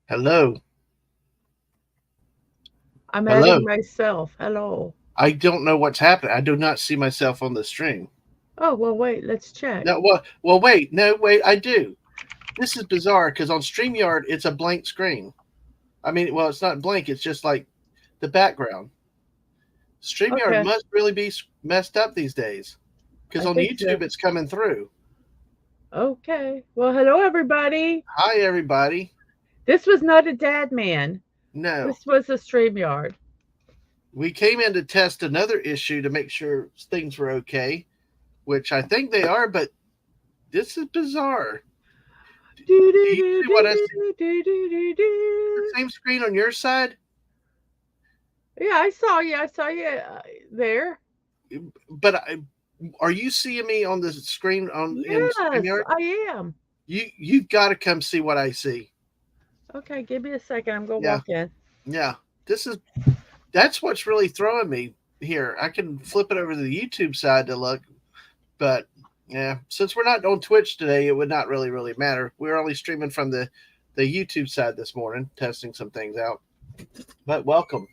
Hello. I'm Hello. adding myself. Hello. I don't know what's happening. I do not see myself on the stream. Oh, well, wait, let's check. No, well, wait. No, wait. I do. This is bizarre because on StreamYard, it's a blank screen. I mean, well, it's not blank. It's just like the background. StreamYard Okay, must really be messed up these days because I on think so. YouTube, it's coming through. Okay. Well, hello, everybody. Hi, everybody. This was not a dad man. No, This was a StreamYard. we came in to test another issue to make sure things were okay, which I think they are, but this is bizarre. Do, Do do, you do, see what I do, see? do, do, do, The do. same screen on your side? Yeah, I saw you. I saw you there. But are you seeing me on the screen on in Yes, StreamYard? I am. You've got to come see what I see. Okay, give me a second. I'm going to Yeah, walk in. yeah. This is that's what's really throwing me here. I can flip it over to the YouTube side to look, but yeah, since we're not on Twitch today, it would not really matter. We're only streaming from the YouTube side this morning, testing some things out. But welcome.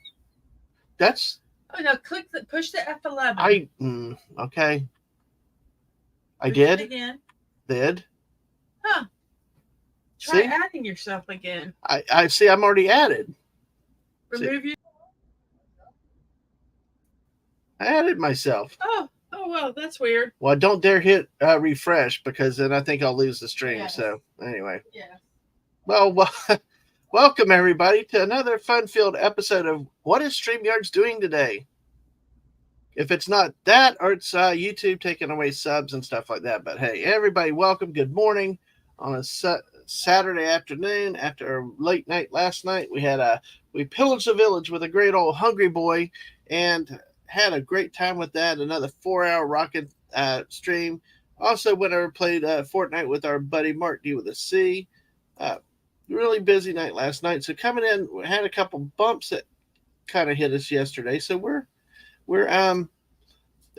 That's Oh no, push the F11. okay. I Push it did. again. Did. Huh. Try See? adding yourself again. I see. I'm already added. See, Remove you. I added myself. Oh well, that's weird. Well, don't dare hit refresh because then I think I'll lose the stream. Yes. So anyway, Yeah. well, welcome everybody to another fun-filled episode of What is StreamYard's doing today? If it's not that, or it's YouTube taking away subs and stuff like that. But hey, everybody, welcome. Good morning on a Saturday afternoon after a late night last night. We pillaged the village with a great old hungry boy and had a great time with that. Another 4 hour rocket stream. Also went over and played Fortnite with our buddy Mark D with a C. Uh, really busy night last night. So coming in, we had a couple bumps that kind of hit us yesterday. So we're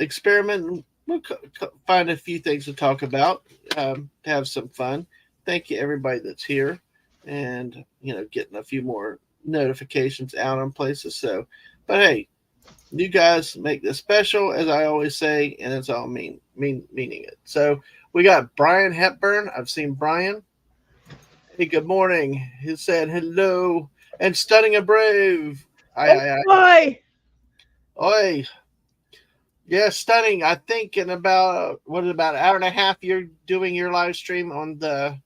experimenting. We'll find a few things to talk about, have some fun. Thank you everybody that's here, and getting a few more notifications out on places. So, but hey, you guys make this special, as I always say, and it's all meaning it. So we got Brian Hepburn. I've seen Brian. Hey, good morning. He said hello and stunning and brave. Oh, Aye. boy. Oi. Yeah, stunning. I think in about about an hour and a half you're doing your live stream on the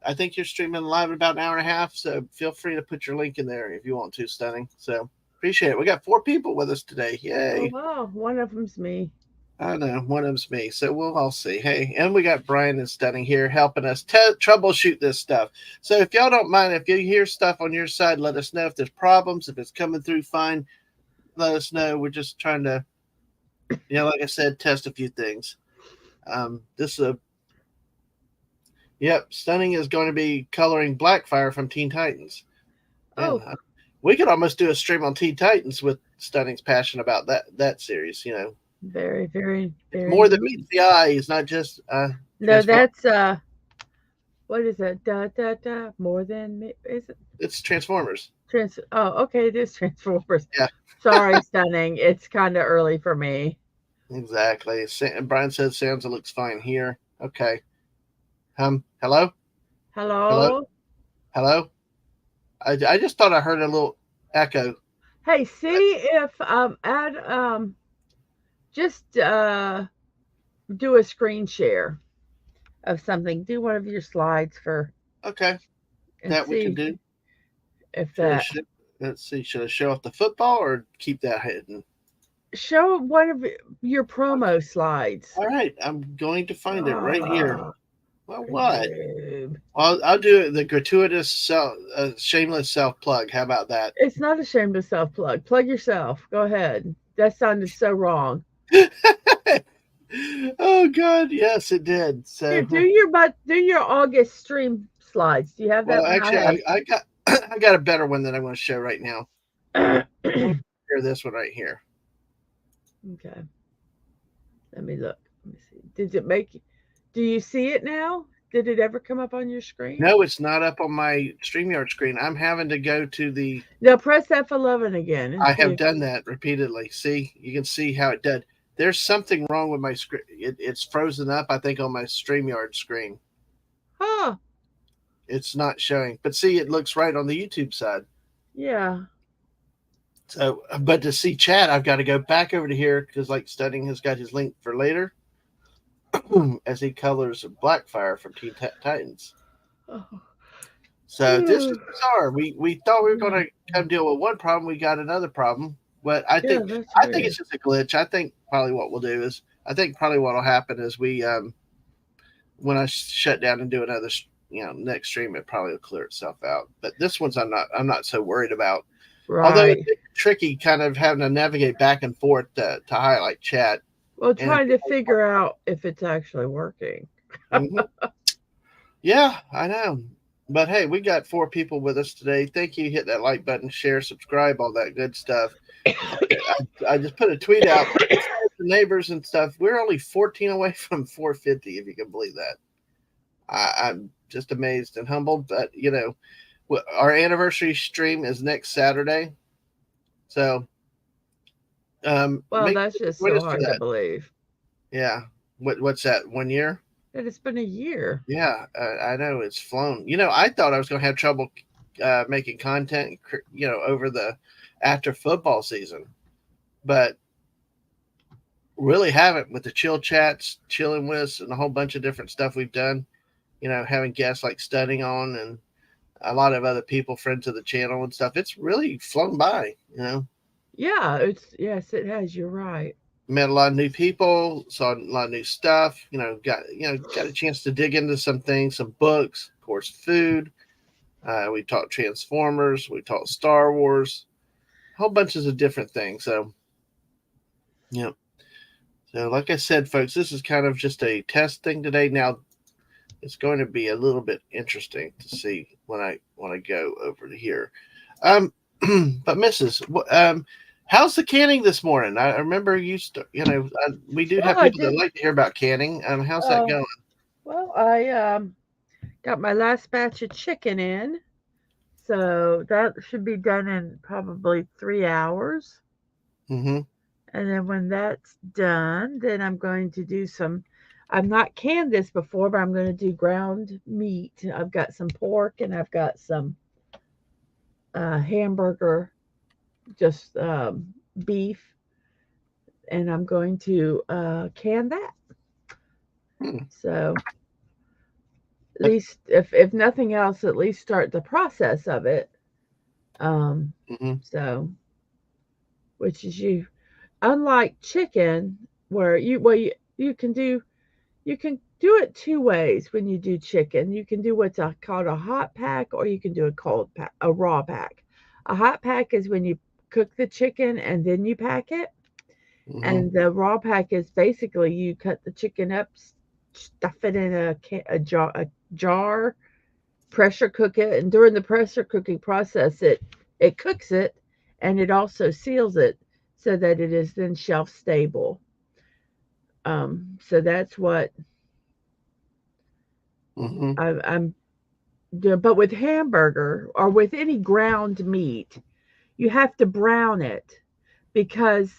I think you're streaming live in about an hour and a half, so feel free to put your link in there if you want to, stunning. So appreciate it. We got 4 people with us today. Oh, Yay. wow. One of them's me. I know, one of them's me. So we'll all see. Hey, and we got Brian and Stunning here helping us troubleshoot this stuff. So if y'all don't mind, if you hear stuff on your side, let us know if there's problems. If it's coming through fine, let us know. We're just trying to like I said, test a few things. This is Stunning is going to be coloring Blackfire from Teen Titans. Oh, And we could almost do a stream on Teen Titans with Stunning's passion about that series. very, very, It's very more than neat. meets the eye. It's not just No, Transformers. that's what is it? Da da da. More than is it It's Transformers. Oh, okay, it is Transformers. Yeah, Sorry, stunning. It's kind of early for me. exactly. Brian says sounds looks fine here. Okay. Hello, hello, Hello. hello. I just thought I heard a little echo. Hey, see if add just do a screen share of something. Do one of your slides for Okay, and that we can see do. if Should I that let's see. Should I show off the football or keep that hidden? show one of your promo slides. All right, I'm going to find it right here. Oh, Well, what? babe. I'll do the gratuitous shameless self plug. How about that? It's not a shame to self plug. Plug yourself. Go ahead. That sounded so wrong. Oh God, yes, it did. Here, So, do your August stream slides. Do you have well, that one? actually, I got I got a better one that I'm going to show right now. I I'm going have. to share this one right here. Okay. Let me look. Let me see. Did it make? Do you see it now? Did it ever come up on your screen? No, it's not up on my StreamYard screen. I'm having to go to the. Now press F11 again. And I see have if- done that repeatedly. See, you can see how it did. There's something wrong with my screen. It's frozen up, I think, on my StreamYard screen. Huh. It's not showing. But see, it looks right on the YouTube side. Yeah. So, but to see chat, I've got to go back over to here because, like, Studying has got his link for later as he colors Blackfire from Teen Titans. Oh. So this is bizarre. We thought we were going to come deal with one problem. We got another problem. But I think that's I think weird. it's just a glitch. I think probably what we'll do is what will happen is we when I shut down and do another next stream, it probably will clear itself out. But this one's I'm not so worried about. Right. Although it's tricky, kind of having to navigate back and forth to highlight chat. Well, trying to figure out if it's actually working. Mhm. Yeah, I know. But hey, we got 4 people with us today. Thank you. Hit that like button, share, subscribe, all that good stuff. I just put a tweet out to neighbors and stuff. We're only 14 away from 450, if you can believe that. I'm just amazed and humbled. But, our anniversary stream is next Saturday. So, well, that's just so hard to believe. Yeah. What's that? 1 year? And it's been a year. Yeah, I know it's flown. I thought I was going to have trouble making content, over the after football season, but really haven't with the chill chats, chilling with, and a whole bunch of different stuff we've done. Having guests like Studying on and a lot of other people, friends of the channel and stuff. It's really flown by. Yeah, yes, it has. You're right. Met a lot of new people, saw a lot of new stuff, got a chance to dig into some things, some books, of course, food. We talked Transformers, we talked Star Wars, whole bunches of different things. So, So like I said, folks, this is kind of just a test thing today. Now, it's going to be a little bit interesting to see when I go over to here. But Mrs., how's the canning this morning? I remember we do have people that like to hear about canning. How's that going? Well, I got my last batch of chicken in, so that should be done in probably 3 hours. Mm-hmm. And then when that's done, then I'm going to do some. I've not canned this before, but I'm going to do ground meat. I've got some pork and I've got some hamburger, just beef, and I'm going to can that. So at least, if nothing else, at least start the process of it. So, which is unlike chicken, where you can do it 2 ways when you do chicken. You can do what's called a hot pack, or you can do a cold pack, a raw pack. A hot pack is when you cook the chicken and then you pack it. Mm-hmm. And the raw pack is basically you cut the chicken up, stuff it in a jar, pressure cook it, and during the pressure cooking process, it cooks it, and it also seals it so that it is then shelf stable. So that's what I'm doing. But with hamburger or with any ground meat, you have to brown it, because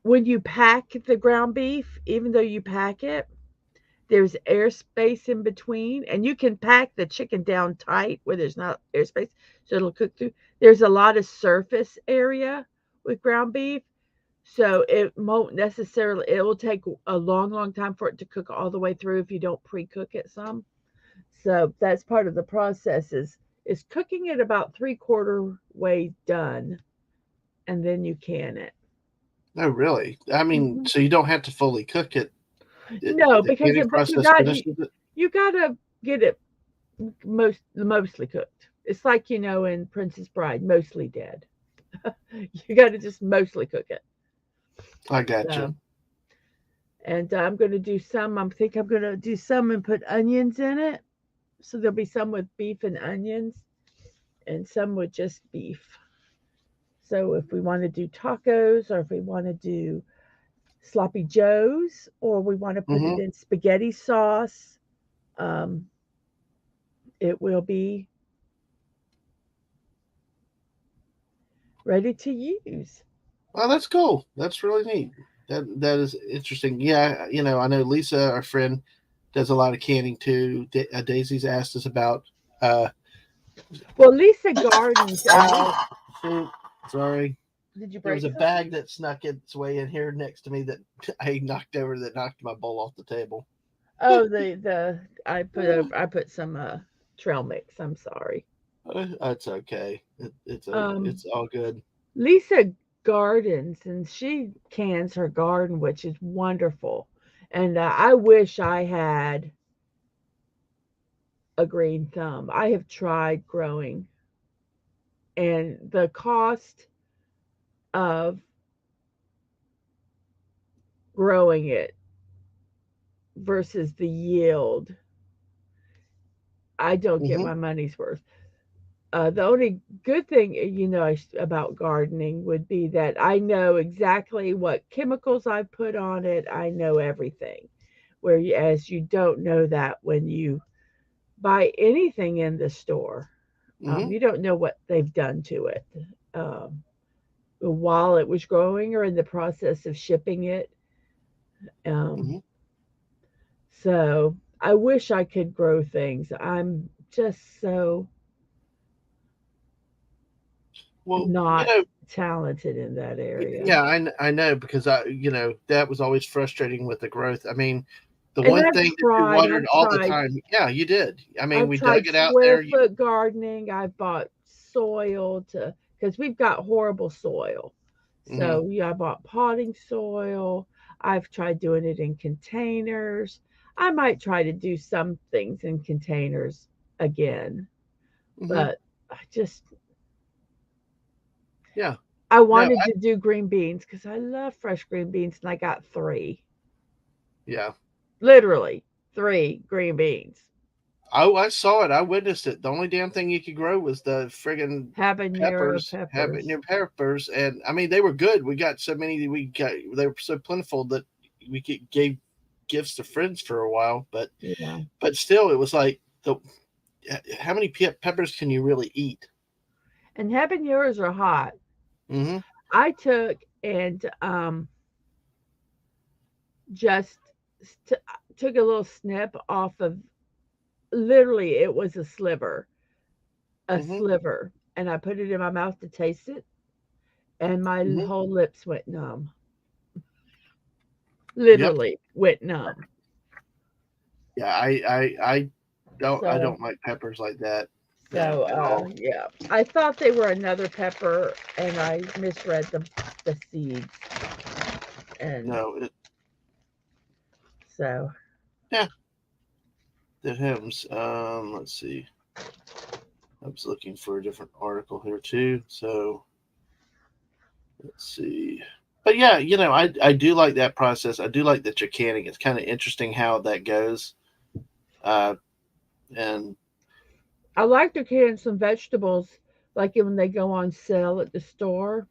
when you pack the ground beef, even though you pack it, there's airspace in between, and you can pack the chicken down tight where there's not airspace, so it'll cook through. There's a lot of surface area with ground beef, so it won't necessarily. It will take a long time for it to cook all the way through if you don't pre-cook it some. So that's part of the process is cooking it about 3/4 way done, and then you can it. Oh, really? I mean, so you don't have to fully cook it. No, because you gotta get it mostly cooked. It's like, in Princess Bride, mostly dead. You gotta just mostly cook it. I gotcha. And I'm gonna do some. I'm gonna do some and put onions in it. So there'll be some with beef and onions, and some with just beef. So if we want to do tacos, or if we want to do sloppy joes, or we want to put it in spaghetti sauce, it will be ready to use. Well, that's cool. That's really neat. That is interesting. Yeah, I know Lisa, our friend, does a lot of canning too. Daisy's asked us about. Uh, Well, Lisa Gardens, shoot, sorry. did you There break was a something? bag that snuck its way in here next to me that I knocked over that knocked my bowl off the table. Oh, I put some trail mix. I'm sorry. That's okay. Um, It's all good. Lisa gardens and she cans her garden, which is wonderful. And I wish I had a green thumb. I have tried growing, and the cost of growing it versus the yield, I don't get Hmm. my money's worth. The only good thing, about gardening would be that I know exactly what chemicals I put on it. I know everything. Whereas you don't know that when you buy anything in the store. Hmm. You don't know what they've done to it um, while it was growing or in the process of shipping it. Um, Hmm. so I wish I could grow things. I'm just so Well, not talented in that area. yeah, I know because that was always frustrating with the growth. I mean, the And one thing that you watered I've all the tried, time. Yeah, you did. I mean, I've we dug tried it out square there. foot gardening. I've bought soil because we've got horrible soil. Hmm. So yeah, I bought potting soil. I've tried doing it in containers. I might try to do some things in containers again, Hmm. but I just Yeah. I No. wanted to do green beans because I love fresh green beans, and I got three, Yeah. literally three green beans. Oh, I saw it. I witnessed it. The only damn thing you could grow was the friggin' Habanero peppers, having peppers. your peppers, and I mean they were good. We got so many. They were so plentiful that gave gifts to friends for a while. Yeah. But still, it was like the how many peppers can you really eat? And habaneros are hot. Hmm. I took and just st- took a little snip off of, literally it was a Hmm. sliver, and I put it in my mouth to taste it, and my Hmm. whole lips went numb. Yep. Literally went numb. Yeah. I So don't like peppers like that. No, so at all. yeah. I thought they were another pepper and I misread the seeds, and No. so Yeah. The hymns. Let's see. I was looking for a different article here too. So let's see. But yeah, I do like that process. I do like that you're canning. It's kind of interesting how that goes. Uh, and I like to can some vegetables like when they go on sale at the store,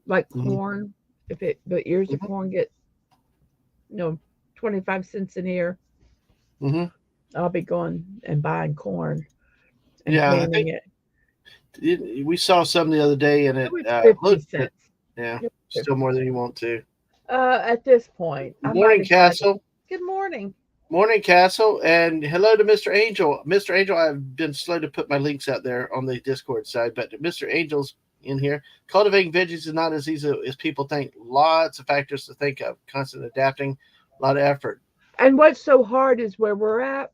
like mhm, corn. If it the ears of mhm, corn get, you know 25 cents an ear, mhm. I'll be going and buying corn and Yeah, I canning think it. we saw some the other day, and It it was 50 looked good. cents. Yeah, It was still 50 more than cents. you want to. At this point, I might Morning, have tried it. Castle. Good morning. Morning, Castle, and hello to Mr. Angel. Mr. Angel, I've been slow to put my links out there on the Discord side, but Mr. Angel's in here. Cultivating veggies is not as easy as people think. Lots of factors to think of. Constant adapting, a lot of effort. And what's so hard is where we're at.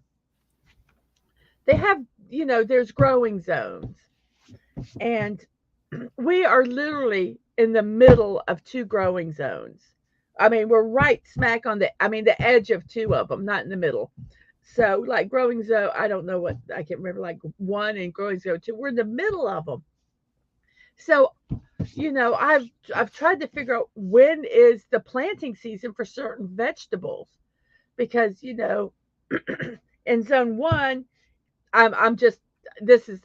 They have, there's growing zones, and we are literally in the middle of two growing zones. I mean, we're right smack on the edge of two of them, not in the middle. So, like growing zone, I don't know what I can't remember, like one and growing zone two. We're in the middle of them. So, I've tried to figure out when is the planting season for certain vegetables because in zone one, I'm just this is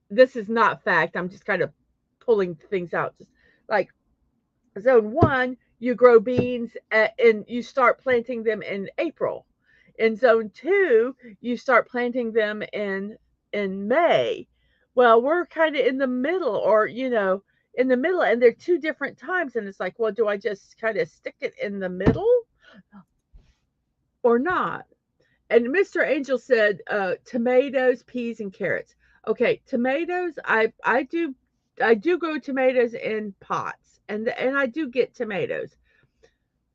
this is not fact. I'm just kind of pulling things out. Just like zone one, you grow beans and you start planting them in April. In zone 2, you start planting them in May. Well, we're kind of in the middle, or in the middle, and they're two different times, and it's like, well, do I just kind of stick it in the middle or not? And Mr. Angel said tomatoes, peas, and carrots. Okay, tomatoes. I do grow tomatoes in pots, and I do get tomatoes,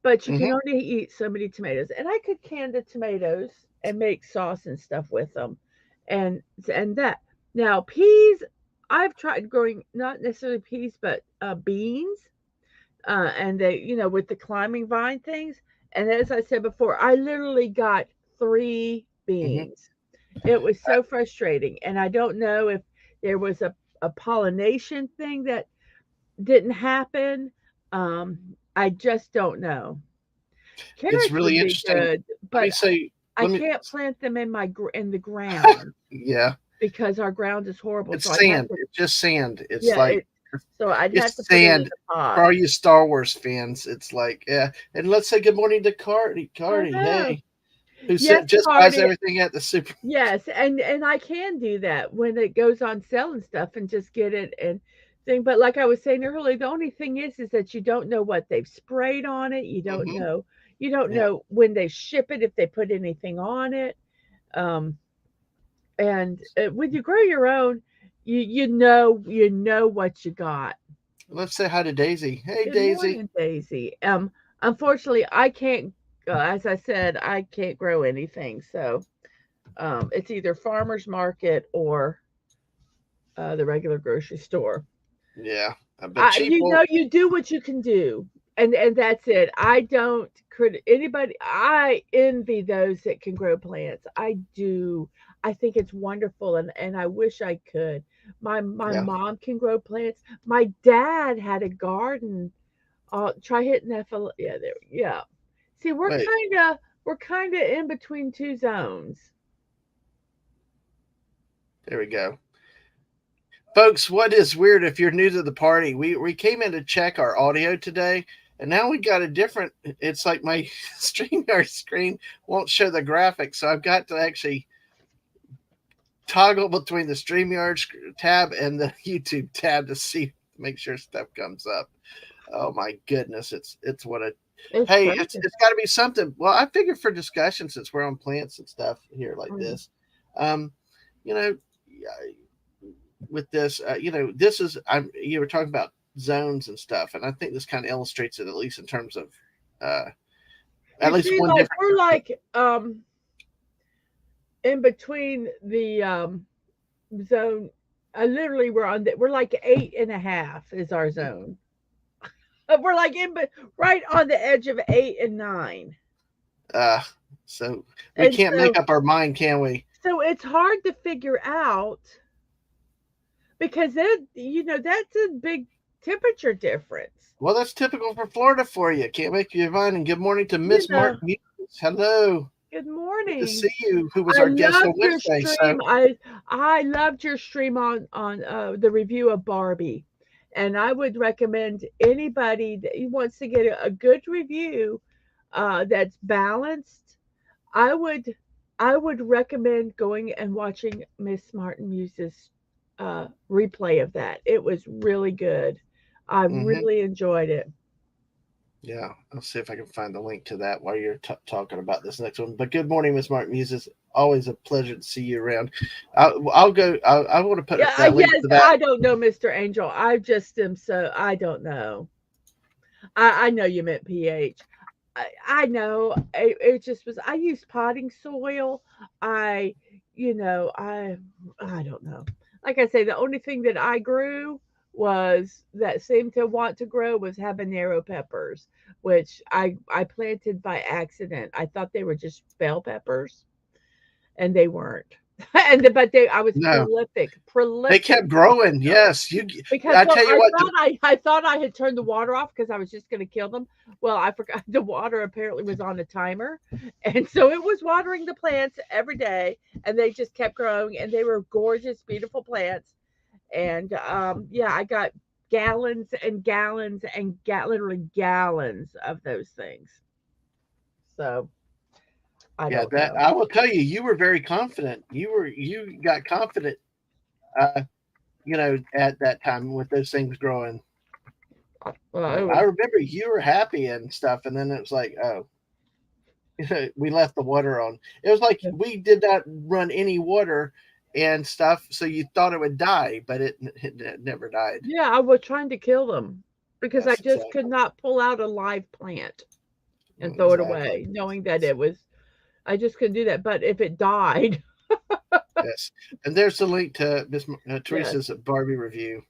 but you can Mhm. only eat so many tomatoes. And I could can the tomatoes and make sauce and stuff with them, and that. Now peas, I've tried growing not necessarily peas, but beans, and they, with the climbing vine things. And as I said before, I literally got 3 Mhm. beans. It was so frustrating, and I don't know if there was a pollination thing that didn't happen. I just don't know. It's Carrots really would be interesting. good, Let me but say. I Let me. can't plant them in the ground Yeah. because our ground is horrible. So It's I'd have sand. to, It's just sand. It's yeah, like so I'd have to it's put it in sand. a For pot. all you Star Wars fans, it's like, yeah. And let's say good morning to Cardi. I Cardi, know. hey, who Yes, just buys Cardi. everything at the super. Yes, and I can do that when it goes on sale and stuff, and just get it and thing. But like I was saying earlier, the only thing is that you don't know what they've sprayed on it. Mhm. You don't Yeah. know when they ship it, if they put anything on it. Um, and when you grow your own, you know what you got. Let's say hi to Daisy. Hey, Good Daisy. morning, Daisy. Unfortunately, I can't. As I said, I can't grow anything, so it's either farmers market or the regular grocery store. Yeah, but cheapo. You do what you can do, and that's it. I don't anybody. I envy those that can grow plants. I do. I think it's wonderful, and I wish I could. My Yeah. mom can grow plants. My dad had a garden. Try hitting that. Yeah, there. Yeah. See, Wait. we're kind of in between two zones. There we go. Folks, what is weird if you're new to the party? We came in to check our audio today, and now we got a different. It's like my StreamYard screen won't show the graphics, so I've got to actually toggle between the StreamYard tab and the YouTube tab to make sure stuff comes up. Oh my goodness, it's what a It's hey, crazy. it's got to be something. Well, I figured for discussion since we're on plants and stuff here like Mm. this, you know, with this, this is you were talking about zones and stuff, and I think this kind of illustrates it at least in terms of uh, at You least see, one like difference. we're like in between the zone. Literally, we're like 8.5 is our zone. We're like right on the edge of 8 and 9, Uh, so we and can't make up our mind, can we? so it's hard to figure out because that's a big temperature difference. Well, that's typical for Florida for you. Can't make your mind. And good morning to You Miss know, Mark Muse. Hello, Good good to morning. see you. Who was I our guest on loved your Wednesday? So stream. I loved your stream on the review of Barbie, and I would recommend anybody that wants to get a good review that's balanced. I would I would recommend going and watching Miss Martin Muse's replay of that. It was really good. I mhm. really enjoyed it. Yeah, I'll see if I can find the link to that while you're talking about this next one. But good morning, Miss Mark Muse. It's always a pleasure to see you around. I'll go. I want to put Yeah, that link yes, to that. I don't know, Mr. Angel. I just am so I don't know. I know you meant pH. I know it just was. I used potting soil. I, I don't know. Like I say, the only thing that I grew was that seemed to want to grow was habanero peppers, which I planted by accident. I thought they were just bell peppers, and they weren't. But I was No, they prolific kept growing. Yes, you. because, I well, tell you what. I thought I had turned the water off because I was just gonna kill them. Well, I forgot the water apparently was on a timer, and so it was watering the plants every day, and they just kept growing, and they were gorgeous, beautiful plants. And yeah, I got gallons and gallons and literally gallons of those things. So I Yeah, don't that know. I will tell you, you were very confident. You got confident, uh, at that time with those things growing. Well, it I was remember you were happy and stuff, and then it was like, oh, we left the water on. It was like we did not run any water and stuff, so you thought it would die, but it never died. yeah, I was trying to kill them because I Yes, just could exactly. not pull out a live plant and throw it Exactly. away, knowing that it was. I just couldn't do that. But if it died, Yes. And there's the link to Miss yes, Teresa's Barbie review.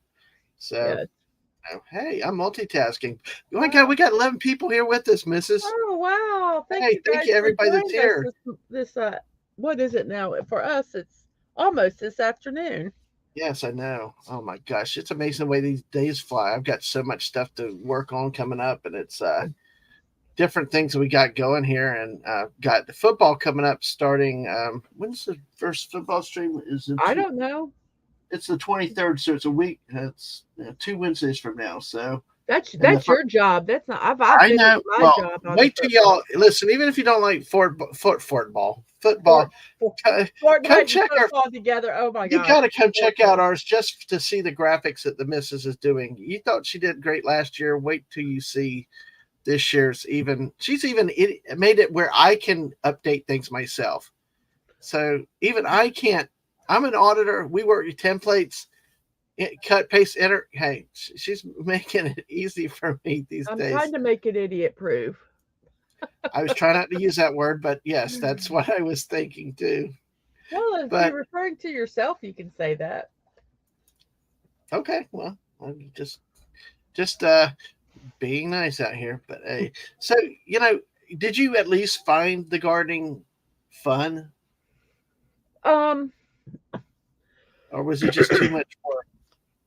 So, yes. hey, I'm multitasking. Oh my God, we got 11 people here with us, Mrs. Oh wow! Thank Hey, you thank guys you, for everybody that's joining us. here. This what is it now? For us, it's almost this afternoon. Yes, I know. Oh my gosh, it's amazing the way these days fly. I've got so much stuff to work on coming up, and it's different things we got going here, and got the football coming up starting. When's the first football stream? I don't know. It's the 23rd, so it's a week. It's 2 Wednesdays from now. So, and That's your job. That's not. I've I finished know. my Well, job on the wait till football. y'all listen. Even if you don't like football, Fort, Fort, come Fortnite and check our. football together. Oh my You gosh! got to come check out Fortnite. ours just to see the graphics that the missus is doing. You thought she did great last year. Wait till you see this year's. She's even made it where I can update things myself. So even I can't. I'm an auditor. We work with templates, cut, paste, enter. Hey, she's making it easy for me these I'm days. trying to make it idiot proof. I was trying not to use that word, but yes, that's what I was thinking too. Well, if But you're referring to yourself, you can say that. okay, well, I'm just being nice out here. But hey, so did you at least find the gardening fun, Um, or was it just too much work?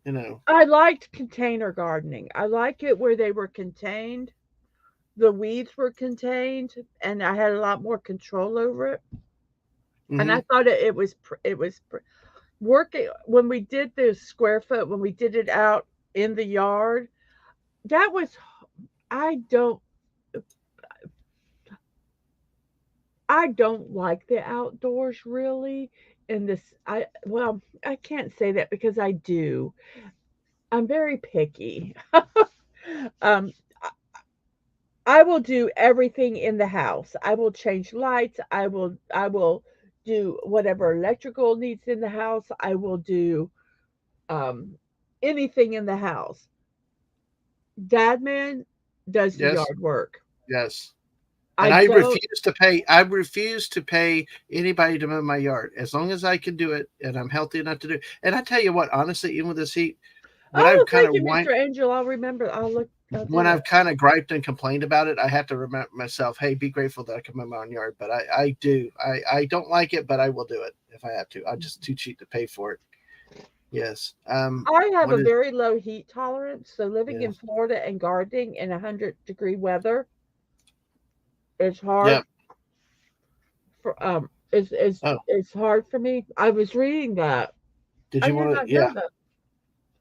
You know. I liked container gardening. I like it where they were contained. The weeds were contained, and I had a lot more control over it. And Hmm. I thought it was working when we did the square foot when we did it out in the yard. That was I don't I don't like the outdoors really. And this I well I can't say that because I do. I'm very picky. um, I will do everything in the house. I will change lights. I will do whatever electrical needs in the house. I will do um anything in the house. Dadman does the Yes, yard work. yes. And I I don't. refuse to pay. I refuse to pay anybody to mow my yard as long as I can do it and I'm healthy enough to do it. And I tell you what, honestly, even with this heat, when I've Oh, kind thank of you, Mr. Angel. I'll remember. I'll look. I'll do when that. I've kind of griped and complained about it, I have to remember myself, hey, be grateful that I can mow my own yard. But I do. I don't like it, but I will do it if I have to. I'm just too cheap to pay for it. Yes. I have What a is very low heat tolerance, so living in yes. Florida and gardening in 100-degree weather is Yep. hard for Oh, is hard for me. I was reading that. did I you had want to? not Yeah. known that.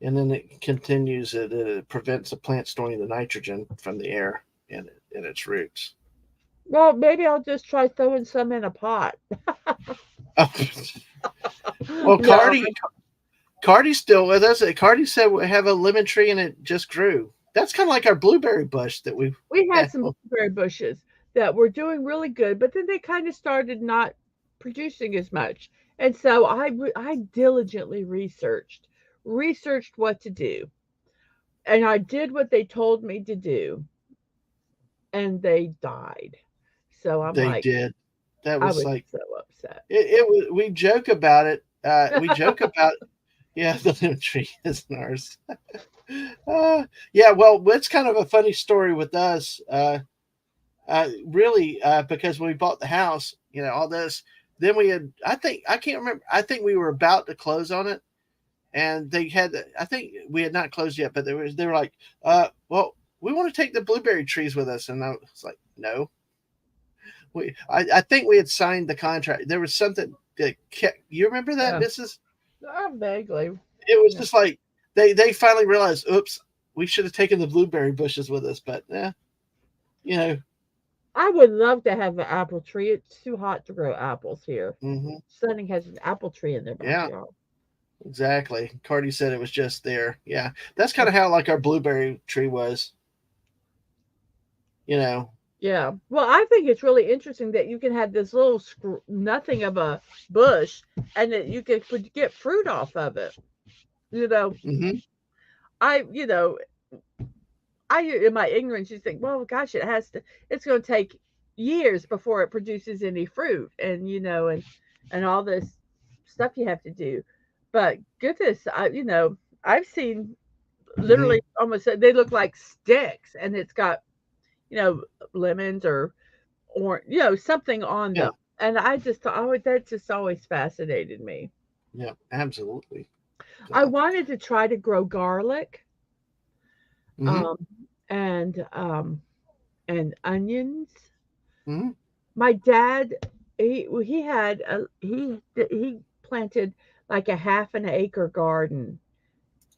And then it continues. It prevents the plant storing the nitrogen from the air in its roots. Well, maybe I'll just try throwing some in a pot. Well, No, Cardi's still with us. Cardi said we have a lemon tree and it just grew. That's kind of like our blueberry bush that we we had have. some blueberry bushes that were doing really good, but then they kind of started not producing as much. And so I diligently researched what to do, and I did what they told me to do, and they died. So I'm They like, did. That I was was like so upset. it was. We joke about it. We joke about yeah, the lemon tree isn't ours. Yeah, well, it's kind of a funny story with us. Really, because when we bought the house, all this. Then we had, I can't remember. I think we were about to close on it, and they had. I think we had not closed yet, but they were like, well, we want to take the blueberry trees with us, and I was like, no. I think we had signed the contract. There was something that kept. You remember that, Yeah, Mrs. vaguely. It was Yeah. just like they finally realized, oops, we should have taken the blueberry bushes with us, but you know, I would love to have an apple tree. It's too hot to grow apples here. Hmm. Sunning has an apple tree in their Yeah, backyard. exactly. Cardi said it was just there. Yeah, that's kind of how like our blueberry tree was. You know. Yeah. Well, I think it's really interesting that you can have this little nothing of a bush and that you can get fruit off of it. You know, Hmm. I, you know, I, in my ignorance, you think, well, gosh, it's going to take years before it produces any fruit and, and all this stuff you have to do. But goodness, I've seen Hmm. literally almost, they look like sticks and it's got, you know, lemons or something on Yeah. them. And I just thought, oh, that just always fascinated me. Yeah. Absolutely. I So. wanted to try to grow garlic, Hmm. um, and onions. Hmm. My dad, he planted like a half an acre garden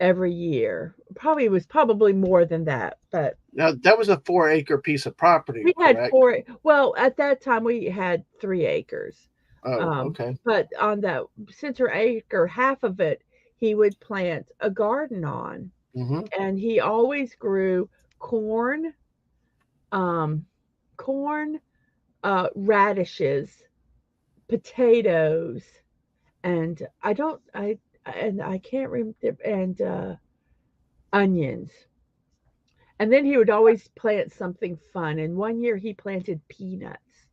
every year. Probably it was probably more than that, but Now that was a 4-acre piece of property, we had correct? four. Well, at that time we had 3 acres. Oh, okay. But on that center acre, half of it, he would plant a garden on, Hmm. and he always grew corn, um, corn, radishes, potatoes, and I can't remember, and onions. And then he would always plant something fun. And one year he planted peanuts,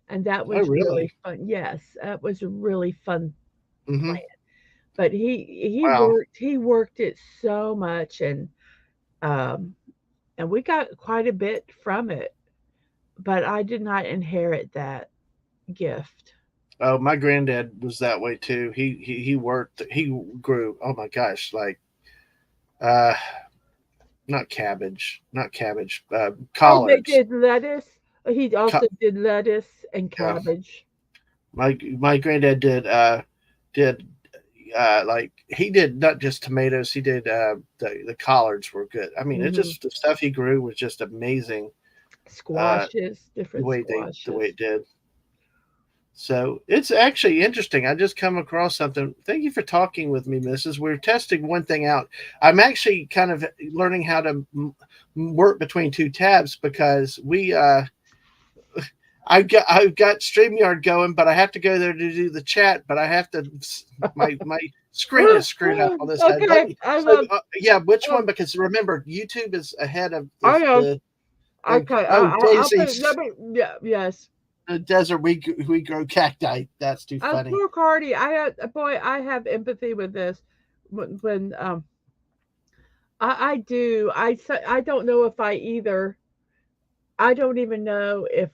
and that Oh, was really really? fun. Yes, that was a really fun Hmm. plant. But he Wow. worked it so much, um and we got quite a bit from it. But I did not inherit that gift. Oh, my granddad was that way too. He worked. He grew. Oh my gosh, like uh, not cabbage, not cabbage. Oh, they Collards. did lettuce. He Co- also did lettuce and yeah, cabbage. my granddad did like he did not just tomatoes. He did the collards were good. I mean, it Hmm. just the stuff he grew was just amazing. Uh, Squashes, the different way the way squashes. it did. So it's actually interesting. I just come across something. Thank you for talking with me, Mrs. We're testing one thing out. I'm actually kind of learning how to work between two tabs because I've got StreamYard going, but I have to go there to do the chat. But I have to my screen is screwed up on this side. Let Okay, me I so love. yeah, which Oh, one? Because remember, YouTube is ahead of I know. the thing. Okay, Oh, I'll Daisy, put. Let me. Yeah, yes. the desert we grow cacti. That's too funny. Poor Cardi. I have empathy with this. When I do. I don't know if I either. I don't even know if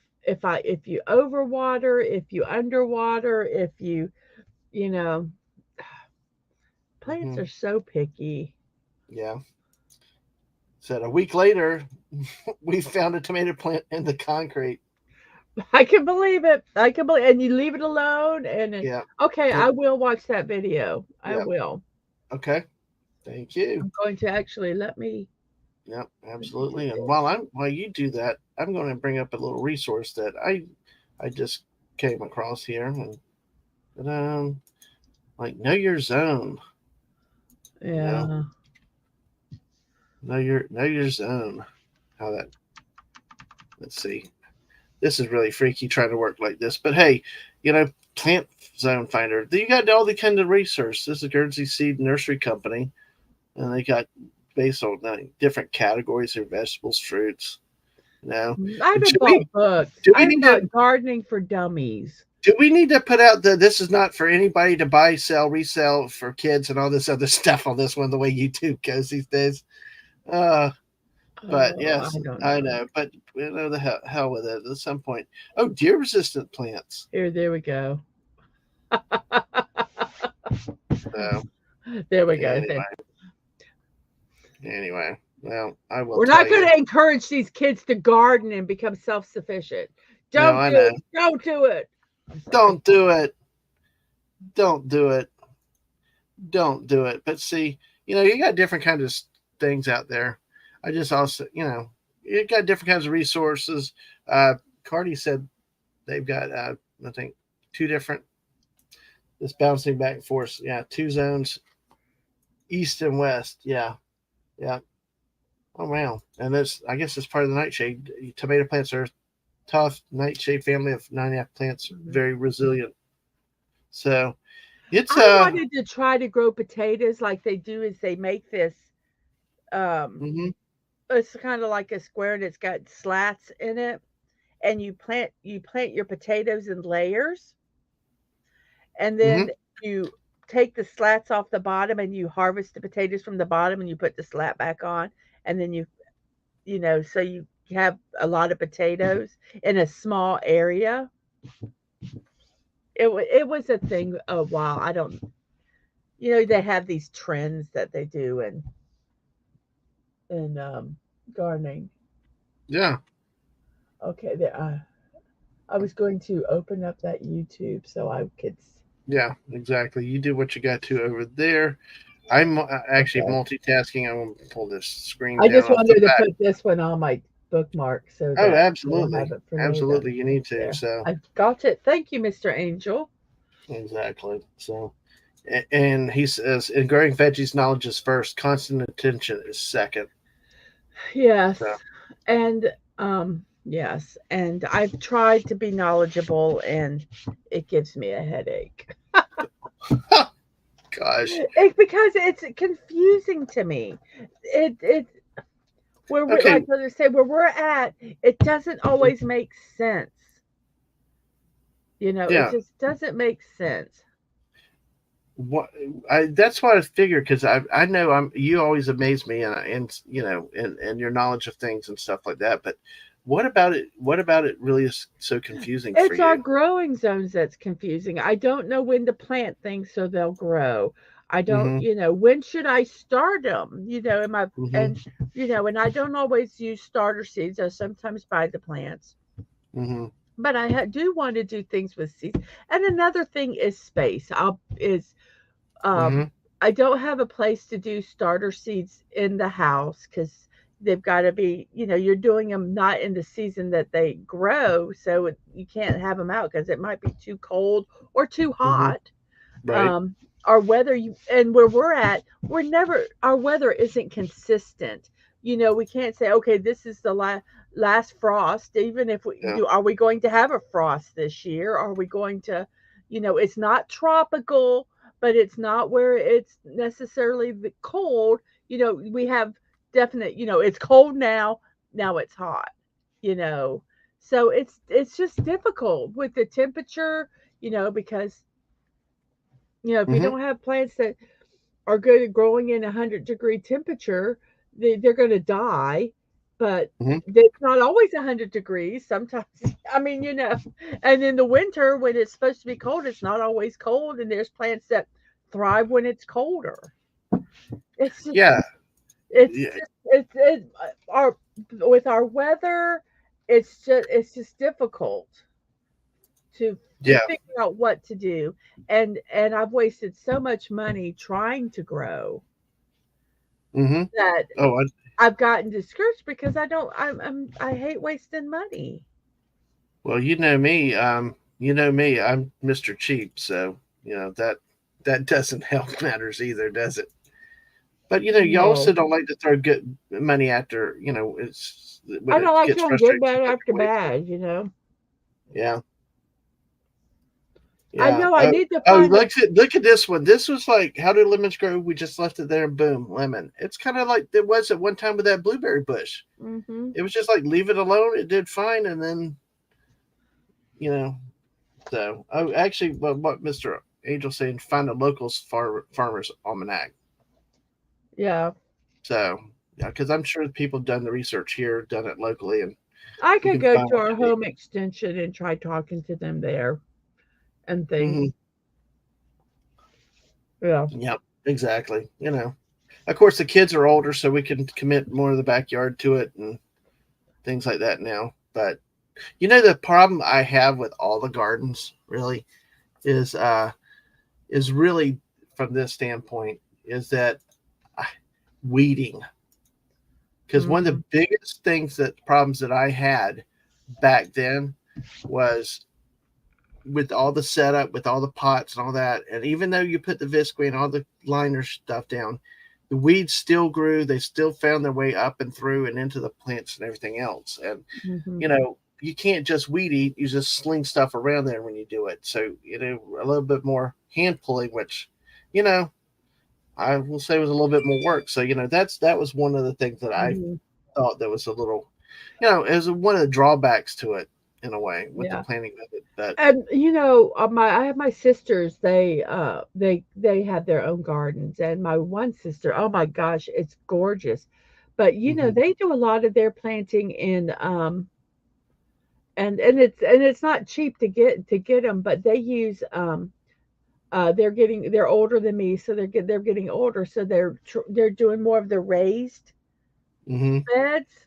you overwater, if you underwater, if you know plants Hmm. are so picky. Yeah. Said a week later, we found a tomato plant in the concrete. I can believe it. I can believe, and you leave it alone. Yeah. Okay, Yep. I will watch that video. I Yep. will. Okay. Thank you. I'm going to actually Yep. let me do Absolutely. And this. while you do that, I'm going to bring up a little resource that I just came across here, and like know your zone. You know, Yeah. know your zone. How that? Let's see. This is really freaky trying to work like this, but hey, Plant Zone Finder. You got all the kind of research. This is Guernsey Seed Nursery Company, and they got based on different categories of vegetables, fruits. I haven't Do we bought books. do we I need to bought Gardening for Dummies. put out the this is not for anybody to buy, sell, resell for kids and all this other stuff on this one the way YouTube goes these days. Uh, but Oh, I yes, don't I know. know. But the hell with it at some point. Oh, deer resistant plants. There we go. So There we go. anyway, well, I will We're tell not going you. to encourage these kids to garden and become self-sufficient. No, Don't I do know. it. Don't do it. I'm sorry. Don't do it. Don't do it. Don't do it. But see, you got different kinds of things out there. I just also, you got different kinds of resources. Cardi said they've got I think 2 different. This bouncing back and forth. Yeah, 2 zones, east and west. Yeah, yeah. Oh wow! And this, I guess, it's part of the nightshade. Tomato plants are tough. Nightshade family of 9.5 plants, very resilient. So it's I wanted to try to grow potatoes like they do is they make this mhm, it's kind of like a square and it's got slats in it and you plant your potatoes in layers and mhm. then you take the slats off the bottom and you harvest the potatoes from the bottom and you put the slat back on and then so you have a lot of potatoes in a small area. It was a thing a while. I don't they have these trends that they do in gardening. Yeah, Okay, there. I was going to open up that YouTube so I could. yeah, exactly. You do what you got to over there. I'm actually Okay. multitasking. I'm gonna pull this screen I down just off the wanted to back. put this one on my bookmark so Oh, that you'll have absolutely, it for later. absolutely. You need to. There. So I got it. Thank you, Mr. Angel. exactly. So, and he says, in growing veggies, knowledge is first. Constant attention is second. Yes. So, And yes, and I've tried to be knowledgeable and it gives me a headache. gosh. Because it's confusing to me. It where we Okay. like I say where we're at, it doesn't always make sense. It Yeah. just doesn't make sense. What that's what I figured because I know you always amaze me and and your knowledge of things and stuff like that. But what about it? What about it really is so confusing for It's our you? growing zones that's confusing. I don't know when to plant things so they'll grow. I don't, Mm-hmm. when should I start them? Am I Mm-hmm. and I don't always use starter seeds. I sometimes buy the plants. Mm-hmm. But I do want to do things with seeds. And another thing is space. Mm-hmm. Um, I don't have a place to do starter seeds in the house because they've got to be, you're doing them not in the season that they grow. So you can't have them out because it might be too cold or too Mm-hmm. hot. Right. Um, our weather, and where we're at, our weather isn't consistent. We can't say, okay, this is the last frost. Even if Yeah. are we going to have a frost this year? Are we going to, it's not tropical, but it's not where it's necessarily the cold. We have definite, it's cold now. Now it's hot. You know, so it's just difficult with the temperature. Because if you Mm-hmm. don't have plants that are good at growing in 100-degree temperature, they're going to die. But Mm-hmm. it's not always 100 degrees. Sometimes, I mean, and in the winter when it's supposed to be cold, it's not always cold. And there's plants that thrive when it's colder. It's just, Yeah. it's Yeah. just, our with our weather, it's just difficult to Yeah. figure out what to do, and I've wasted so much money trying to grow Mm-hmm. that Oh, I've gotten discouraged because I hate wasting money. well, you know me. You know me. I'm Mr. Cheap, so that doesn't help matters either, does it? But you also No, don't like to throw good money after it's when I don't it like gets doing good frustrating too bad much after wasted. bad. Yeah, I yeah. know I need to Oh, find a. look at this one. This was like how do lemons grow? We just left it there and boom, lemon. It's kind of like it was at one time with that blueberry bush. Hmm. It was just like leave it alone. It did fine, and then you know. So actually, what Mr. Angel saying, find a locals farmers almanac. Yeah, So yeah, because I'm sure people have done the research here, done it locally, and I you could can go find to what our you home extension and try talking to them there and need. things. Yeah. Yep, exactly. Of course, the kids are older, so we can commit more of the backyard to it and things like that now. But the problem I have with all the gardens really is really from this standpoint is that weeding. Because one of the biggest problems that I had back then was with all the setup, with all the pots and all that. And even though you put the visqueen and all the liner stuff down, the weeds still grew. They still found their way up and through and into the plants and everything else. And, you know, you can't just weed eat. You just sling stuff around there when you do it. So, you know, a little bit more hand pulling, which, you know, I will say was a little bit more work. So, you know, that was one of the things that I thought that was a little, you know, it was one of the drawbacks to it in a way with the planting method. But And you know, I have my sisters. They have their own gardens, and my one sister, oh my gosh, it's gorgeous. But you know, they do a lot of their planting in and it's not cheap to get them, but they use they're older than me, so they're getting older, so they're doing more of the raised beds,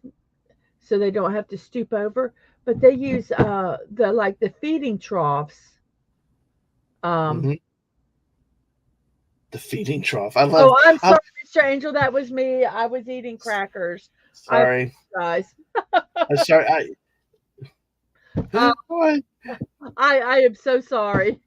so they don't have to stoop over. But they use the feeding troughs. the feeding trough. I love. Oh, I'm sorry, Mr. Angel. That was me. I was eating crackers. Sorry, guys. I'm sorry. I am so sorry.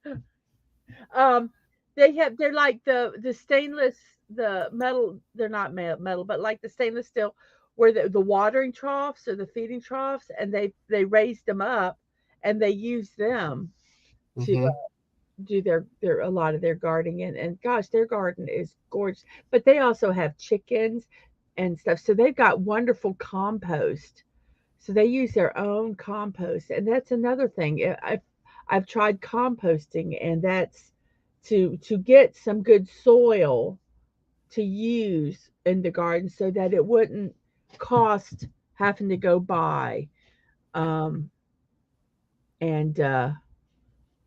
They're like the stainless, the metal. They're not metal, but like the stainless steel, where the watering troughs or the feeding troughs, and they raised them up, and they use them to do their a lot of their gardening, and gosh, their garden is gorgeous. But they also have chickens and stuff, so they've got wonderful compost. So they use their own compost, and that's another thing. I've tried composting, and that's to get some good soil to use in the garden, so that it wouldn't cost having to go buy. And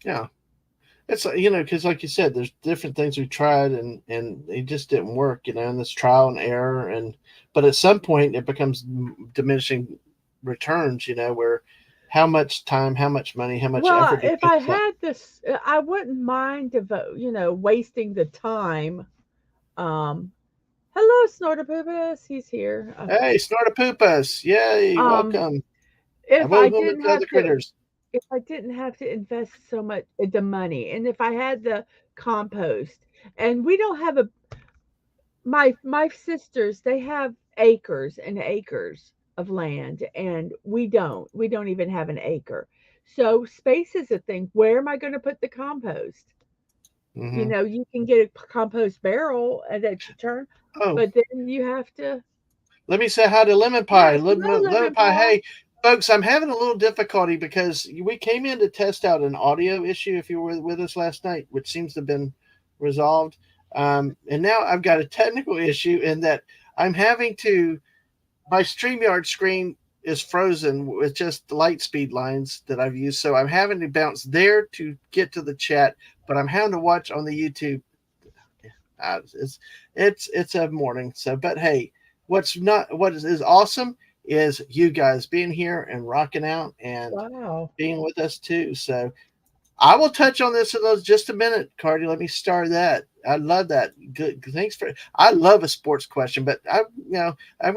Yeah, it's you know, because like you said, there's different things we tried and it just didn't work, you know, and this trial and error, and but at some point it becomes diminishing returns, you know, where how much time, how much money, how much well, effort do you if put I into had this, I wouldn't mind wasting the time. Um, Hello, Snortopoopas. He's here. Hey, Snortopoopas, yay, welcome. If I Welcome didn't to other have to, critters. if I didn't have to invest so much the money, and if I had the compost, and we don't have my sisters, they have acres and acres of land, and we don't even have an acre. So space is a thing. Where am I going to put the compost? You know, you can get a compost barrel at your turn, Oh, but then you have to. let me say hi to Lemon Pie. Yes, hello, Lemon Lemon Pie, Pie. hey, folks, I'm having a little difficulty because we came in to test out an audio issue if you were with us last night, which seems to have been resolved. And now I've got a technical issue in that I'm having to, my StreamYard screen is frozen with just the light speed lines that I've used. So I'm having to bounce there to get to the chat, but I'm having to watch on the YouTube. It's a morning. So, but hey, what is awesome is you guys being here and rocking out and being with us too. So I will touch on this in just a minute, Cardi. Let me start that. I love that. Good. Thanks for. I love a sports question, but I'm going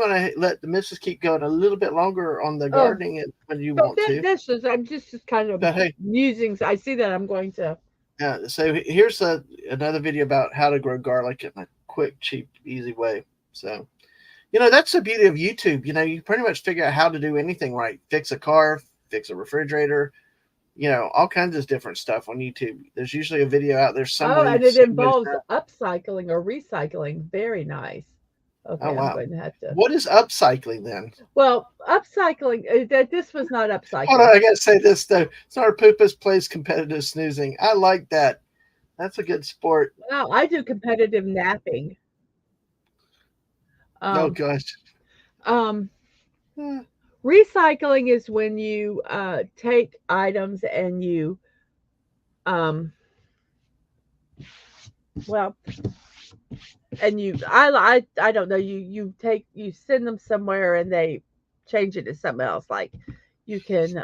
to let the missus keep going a little bit longer on the gardening when you want to. This is I'm just kind of musings. I see that I'm going to. So here's another video about how to grow garlic in a quick, cheap, easy way. So, that's the beauty of YouTube. You pretty much figure out how to do anything right. Fix a car, fix a refrigerator, all kinds of different stuff on YouTube. There's usually a video out there somewhere. Oh, and it involves upcycling or recycling. Very nice. Okay, oh, wow. I'm going to have to. What is upcycling then? Well, upcycling, this was not upcycling. Hold on, I got to say this, though. Snortopoopas plays competitive snoozing. I like that. That's a good sport. Wow, I do competitive napping. Oh, gosh. Recycling is when you take items and you, and I don't know, you send them somewhere and they change it to something else. Like you can,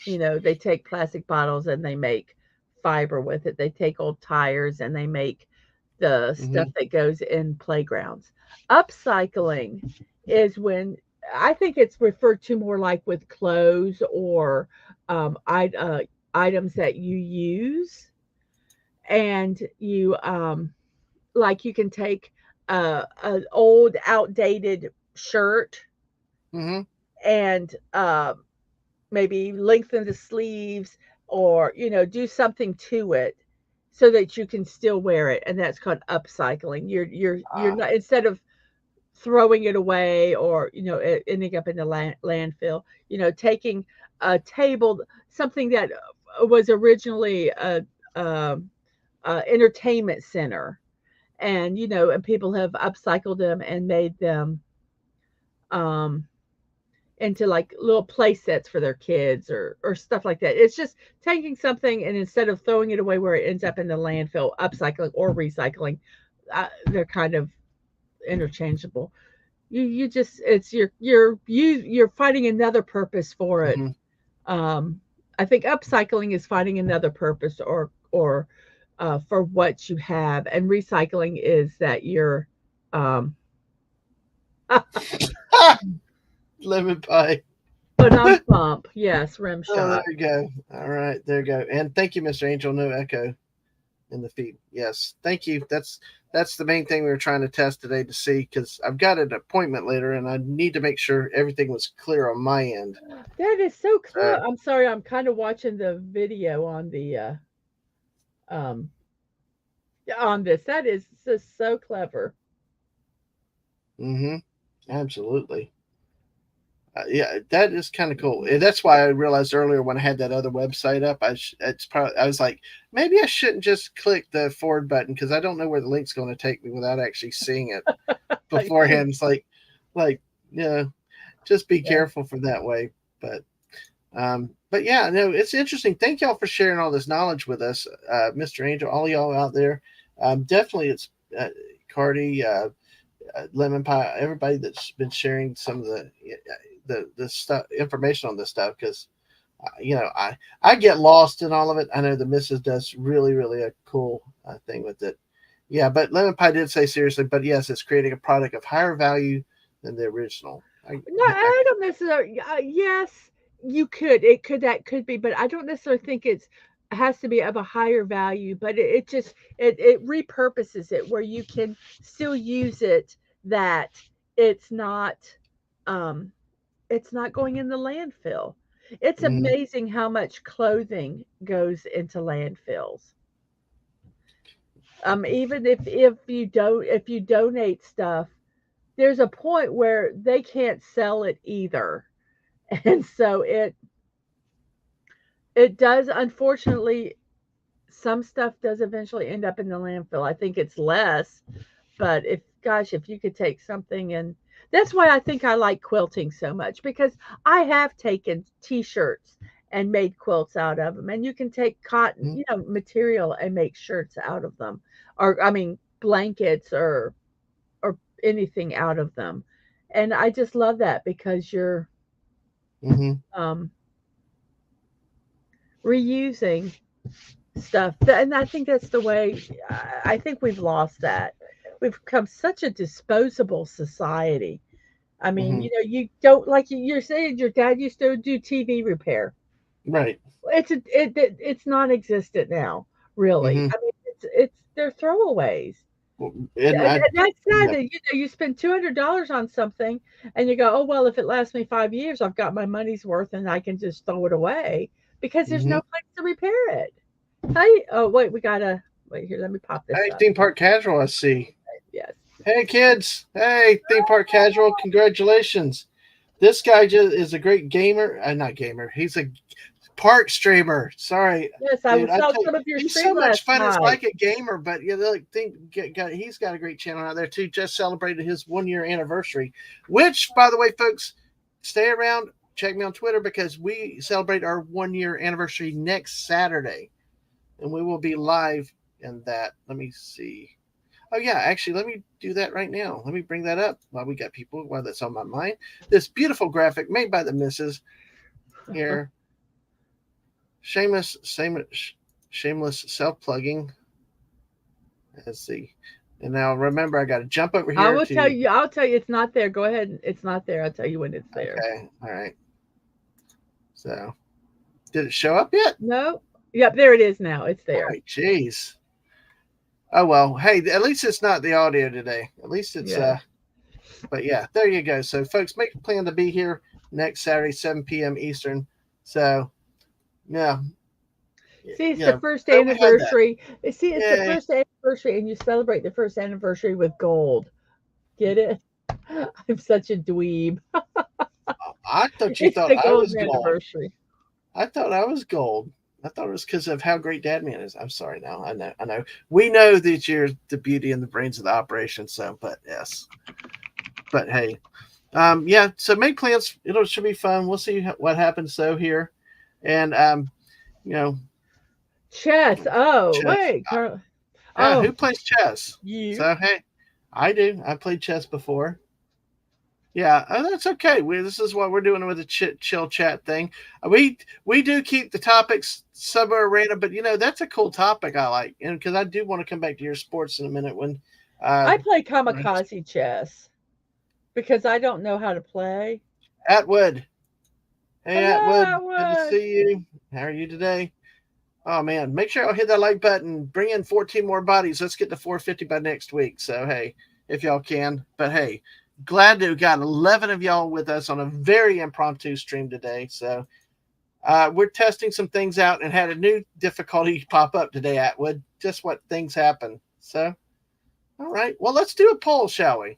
they take plastic bottles and they make fiber with it. They take old tires and they make the stuff that goes in playgrounds. Upcycling is when I think it's referred to more like with clothes or items that you use, and you like you can take an old outdated shirt Mm-hmm. and maybe lengthen the sleeves or do something to it so that you can still wear it, and that's called upcycling. You're Ah, not, instead of throwing it away or ending up in the landfill, taking a table, something that was originally a entertainment center, and and people have upcycled them and made them um into like little play sets for their kids or stuff like that. It's just taking something, and instead of throwing it away where it ends up in the landfill, upcycling or recycling, they're kind of interchangeable. You just, it's you're finding another purpose for it. mm-hmm. um I think upcycling is finding another purpose or for what you have, and recycling is that you're um Lemon pie. but on bump, yes, rim Oh, there shot. you go. All right, there you go. And thank you, Mr. Angel. No echo in the feed. Yes, thank you. That's the main thing we were trying to test today to see, because I've got an appointment later and I need to make sure everything was clear on my end. That is so close. So, I'm sorry, I'm kind of watching the video um on this. That is just so clever. mm-hmm, absolutely. Yeah, that is kind of cool. And that's why I realized earlier when I had that other website up, it's probably, I was like, maybe I shouldn't just click the forward button because I don't know where the link's going to take me without actually seeing it beforehand. It's like yeah, just be Yeah. careful for that way. But yeah, no, it's interesting. Thank y'all for sharing all this knowledge with us, Mr. Angel, all y'all out there. Definitely, it's Cardi, Lemon Pie, everybody that's been sharing some of the stuff, information on this stuff, because I get lost in all of it. I know the missus does really a cool thing with it. Yeah, but Lemon Pie did say seriously, but yes, it's creating a product of higher value than the original. No, I don't necessarily. Yes, you could. It could, that could be, but I don't necessarily think it's has to be of a higher value. But it just it repurposes it where you can still use it. That it's not um it's not going in the landfill. It's Mhm. amazing how much clothing goes into landfills. Even if you donate stuff, there's a point where they can't sell it either. And so it does, unfortunately, some stuff does eventually end up in the landfill. I think it's less, but if gosh, if you could take something, and that's why I think I like quilting so much, because I have taken t-shirts and made quilts out of them, and you can take cotton, Mhm. material, and make shirts out of them, or I mean blankets or anything out of them. And I just love that because you're Mhm. um reusing stuff. And I think that's the way, I think we've lost that. We've become such a disposable society. I mean, Mhm. you don't, like you're saying, your dad used to do TV repair. Right. It's non-existent now, really. Mhm. I mean, it's they're throwaways. And And I that's sad yeah. that you spend $200 on something, and you go, oh well, if it lasts me 5 years, I've got my money's worth, and I can just throw it away because there's Mhm. no place to repair it. Hey, oh wait, we gotta wait here. Let me pop this Hey, up. theme park casual, I see. Yes. Hey, kids. Hey, theme park casual. Congratulations. This guy just is a great gamer. Not gamer. He's a park streamer. Sorry, Yes, I dude. I saw tell you, some of your he's stream so much last fun. It's night. like a gamer, but he's got a great channel out there too. Just celebrated his 1 year anniversary, which, by the way, folks, stay around. Check me on Twitter because we celebrate our 1 year anniversary next Saturday, and we will be live in that. Let me see. Oh yeah, actually, let me do that right now. Let me bring that up while we got people while that's on my mind. This beautiful graphic made by the missus here. Shameless, shameless self plugging. Let's see. And now remember, I got to jump over here. I will tell you. I'll tell you. It's not there. Go ahead. It's not there. I'll tell you when it's there. Okay. All right. So, did it show up yet? No. Yep. There it is now. It's All there. right. Jeez. Oh well. Hey, at least it's not the audio today. At least it's Yeah. But yeah, there you go. So, folks, make a plan to be here next Saturday, 7 p.m. Eastern. So, yeah. See, it's Yeah. the first So we had that. anniversary. See, it's the Yay. first anniversary, and you celebrate the first anniversary with gold. Get it? I'm such a dweeb. I thought you It's thought the I was golden gold. anniversary. I thought I was gold. I thought it was because of how great Dadman is. I'm sorry now. I know. We know that you're the beauty and the brains of the operation. So, but yes. But hey. Yeah, so make plans. It should be fun. We'll see what happens so here. And you know, Chess. Oh, chess. wait. Carl. Yeah, Oh, who plays chess? you. So hey, I do. I played chess before. Yeah, that's okay. This is what we're doing with the chill chat thing. We do keep the topics somewhere random, but that's a cool topic I like, and because I do want to come back to your sports in a minute. When I play kamikaze chess because I don't know how to play. Atwood, hey Hello, Atwood, good to Atwood. see you. How are you today? Oh man, make sure y'all hit that like button. Bring in 14 more bodies. Let's get to 450 by next week. So hey, if y'all can. But hey, glad to have got 11 of y'all with us on a very impromptu stream today. So we're testing some things out and had a new difficulty pop up today, Atwood. Just what things happen. So, all right. Well, let's do a poll, shall we?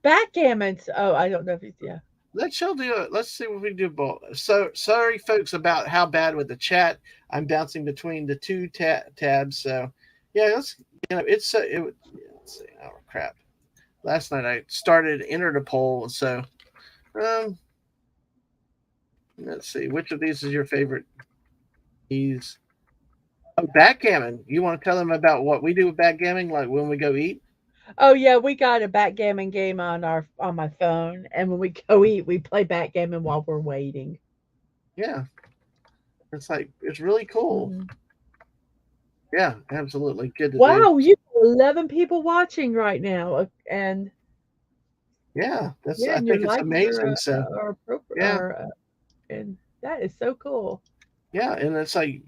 Backgammon. Oh, I don't know if it's, yeah. Let's do it. Let's see what we do. So sorry, folks, about how bad with the chat. I'm bouncing between the two tabs. So yeah, let's let's see. Oh crap! Last night I entered a poll. So let's see, which of these is your favorite? Backgammon. You want to tell them about what we do with backgammon, like when we go eat? Oh yeah, we got a backgammon game on my phone, and when we go eat, we play backgammon while we're waiting. Yeah, it's really cool. Mhm. Yeah, absolutely good to Wow, do. you have 11 people watching right now, and yeah, I and think your it's likes amazing. So are appropriate. yeah. And that is so cool. Yeah, and it's like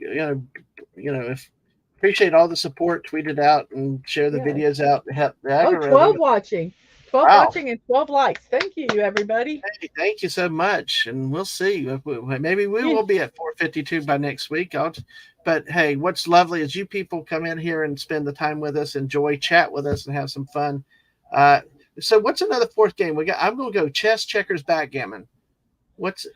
if appreciate all the support, tweet it out and share the Yeah. videos out. The Oh, algorithm. 12 watching. 12 Wow. watching and 12 likes. Thank you, everybody. Hey, thank you so much, and we'll see. Maybe we will be at 452 by next week. But hey, what's lovely is you people come in here and spend the time with us, enjoy, chat with us, and have some fun. So what's another fourth game we got? I'm going to go chess, checkers, backgammon. What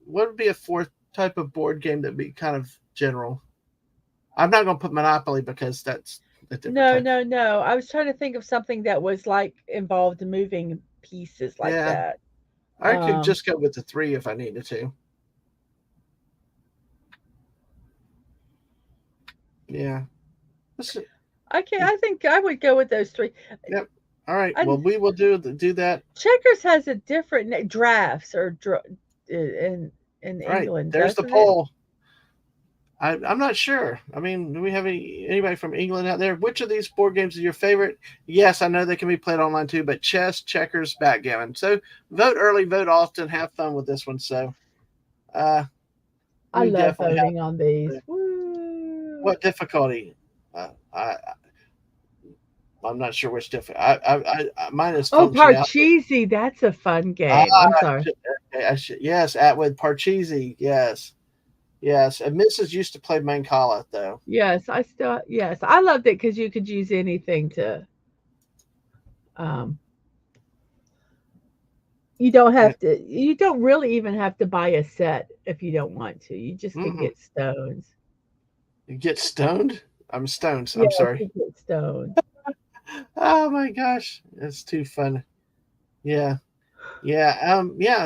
would be a fourth type of board game that'd be kind of general? I'm not going to put Monopoly because that's a different type. No. I was trying to think of something that was like involved in moving pieces like that. I could just go with the 3 if I needed to. Yeah. I think I would go with those 3. Yep. All right. Well, we will do that. Checkers has a different drafts or in England. There's the poll. I'm not sure. I mean, do we have anybody from England out there? Which of these board games is your favorite? Yes, I know they can be played online too, but chess, checkers, backgammon. So vote early, vote often, have fun with this one. So I love voting on these. What difficulty? I'm not sure which difficulty. Mine is Parcheesi. That's a fun game. I'm sorry. Yes, Atwood Parcheesi. Yes, and Mrs. used to play Mancala though. Yes, I loved it because you could use anything to. You don't really even have to buy a set if you don't want to. You just can get stones. You get stoned? I'm stoned. So I'm sorry. You get stoned. Oh my gosh, that's too fun. Yeah.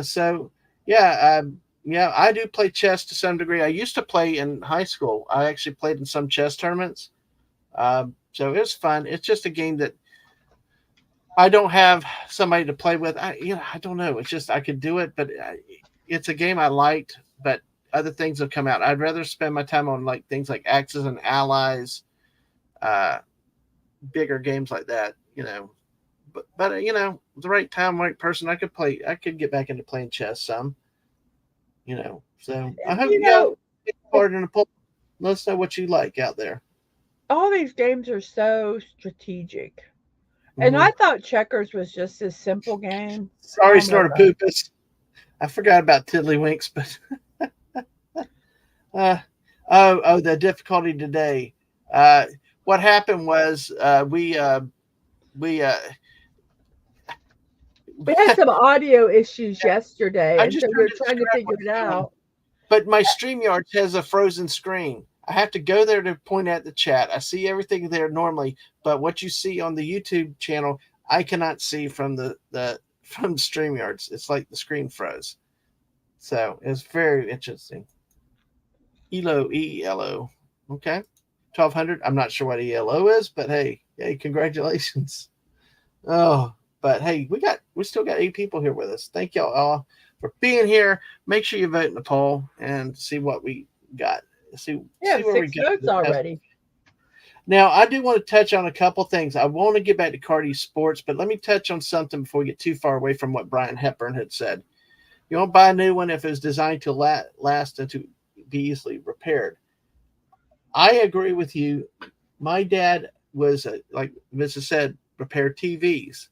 So I do play chess to some degree. I used to play in high school. I actually played in some chess tournaments. So it was fun. It's just a game that I don't have somebody to play with. I don't know. It's just I could do it, but it's a game I liked. But other things have come out. I'd rather spend my time on like things like Axis and Allies, bigger games like that, but the right time, right person, I could get back into playing chess some, so I hope You you all know, take part in the poll. Let us know what you like out there. all these games are so strategic. And Hmm. I thought checkers was just a simple game. Sorry, Oh my God. Snortopoopas. I forgot about Tiddlywinks, but uh, the difficulty today. Uh, what happened was we We had some audio issues yesterday, I and just so tried we're to trying to describe figure what it I'm doing, out. but my StreamYard has a frozen screen. I have to go there to point at the chat. I see everything there normally, but what you see on the YouTube channel, I cannot see from the from StreamYards. It's like the screen froze. So it's very interesting. ELO, ELO. Okay. 1200. I'm not sure what ELO is, but hey, congratulations. Oh, but hey, we still got 8 people here with us. Thank y'all all for being here. Make sure you vote in the poll and see what we got. We See have where we 6 got. votes already. Now, I do want to touch on a couple things. I want to get back to Cardi Sports, but let me touch on something before we get too far away from what Brian Hepburn had said. You won't buy a new one if it's designed to last and to be easily repaired. I agree with you. My dad was, like Mrs. said, repair TVs.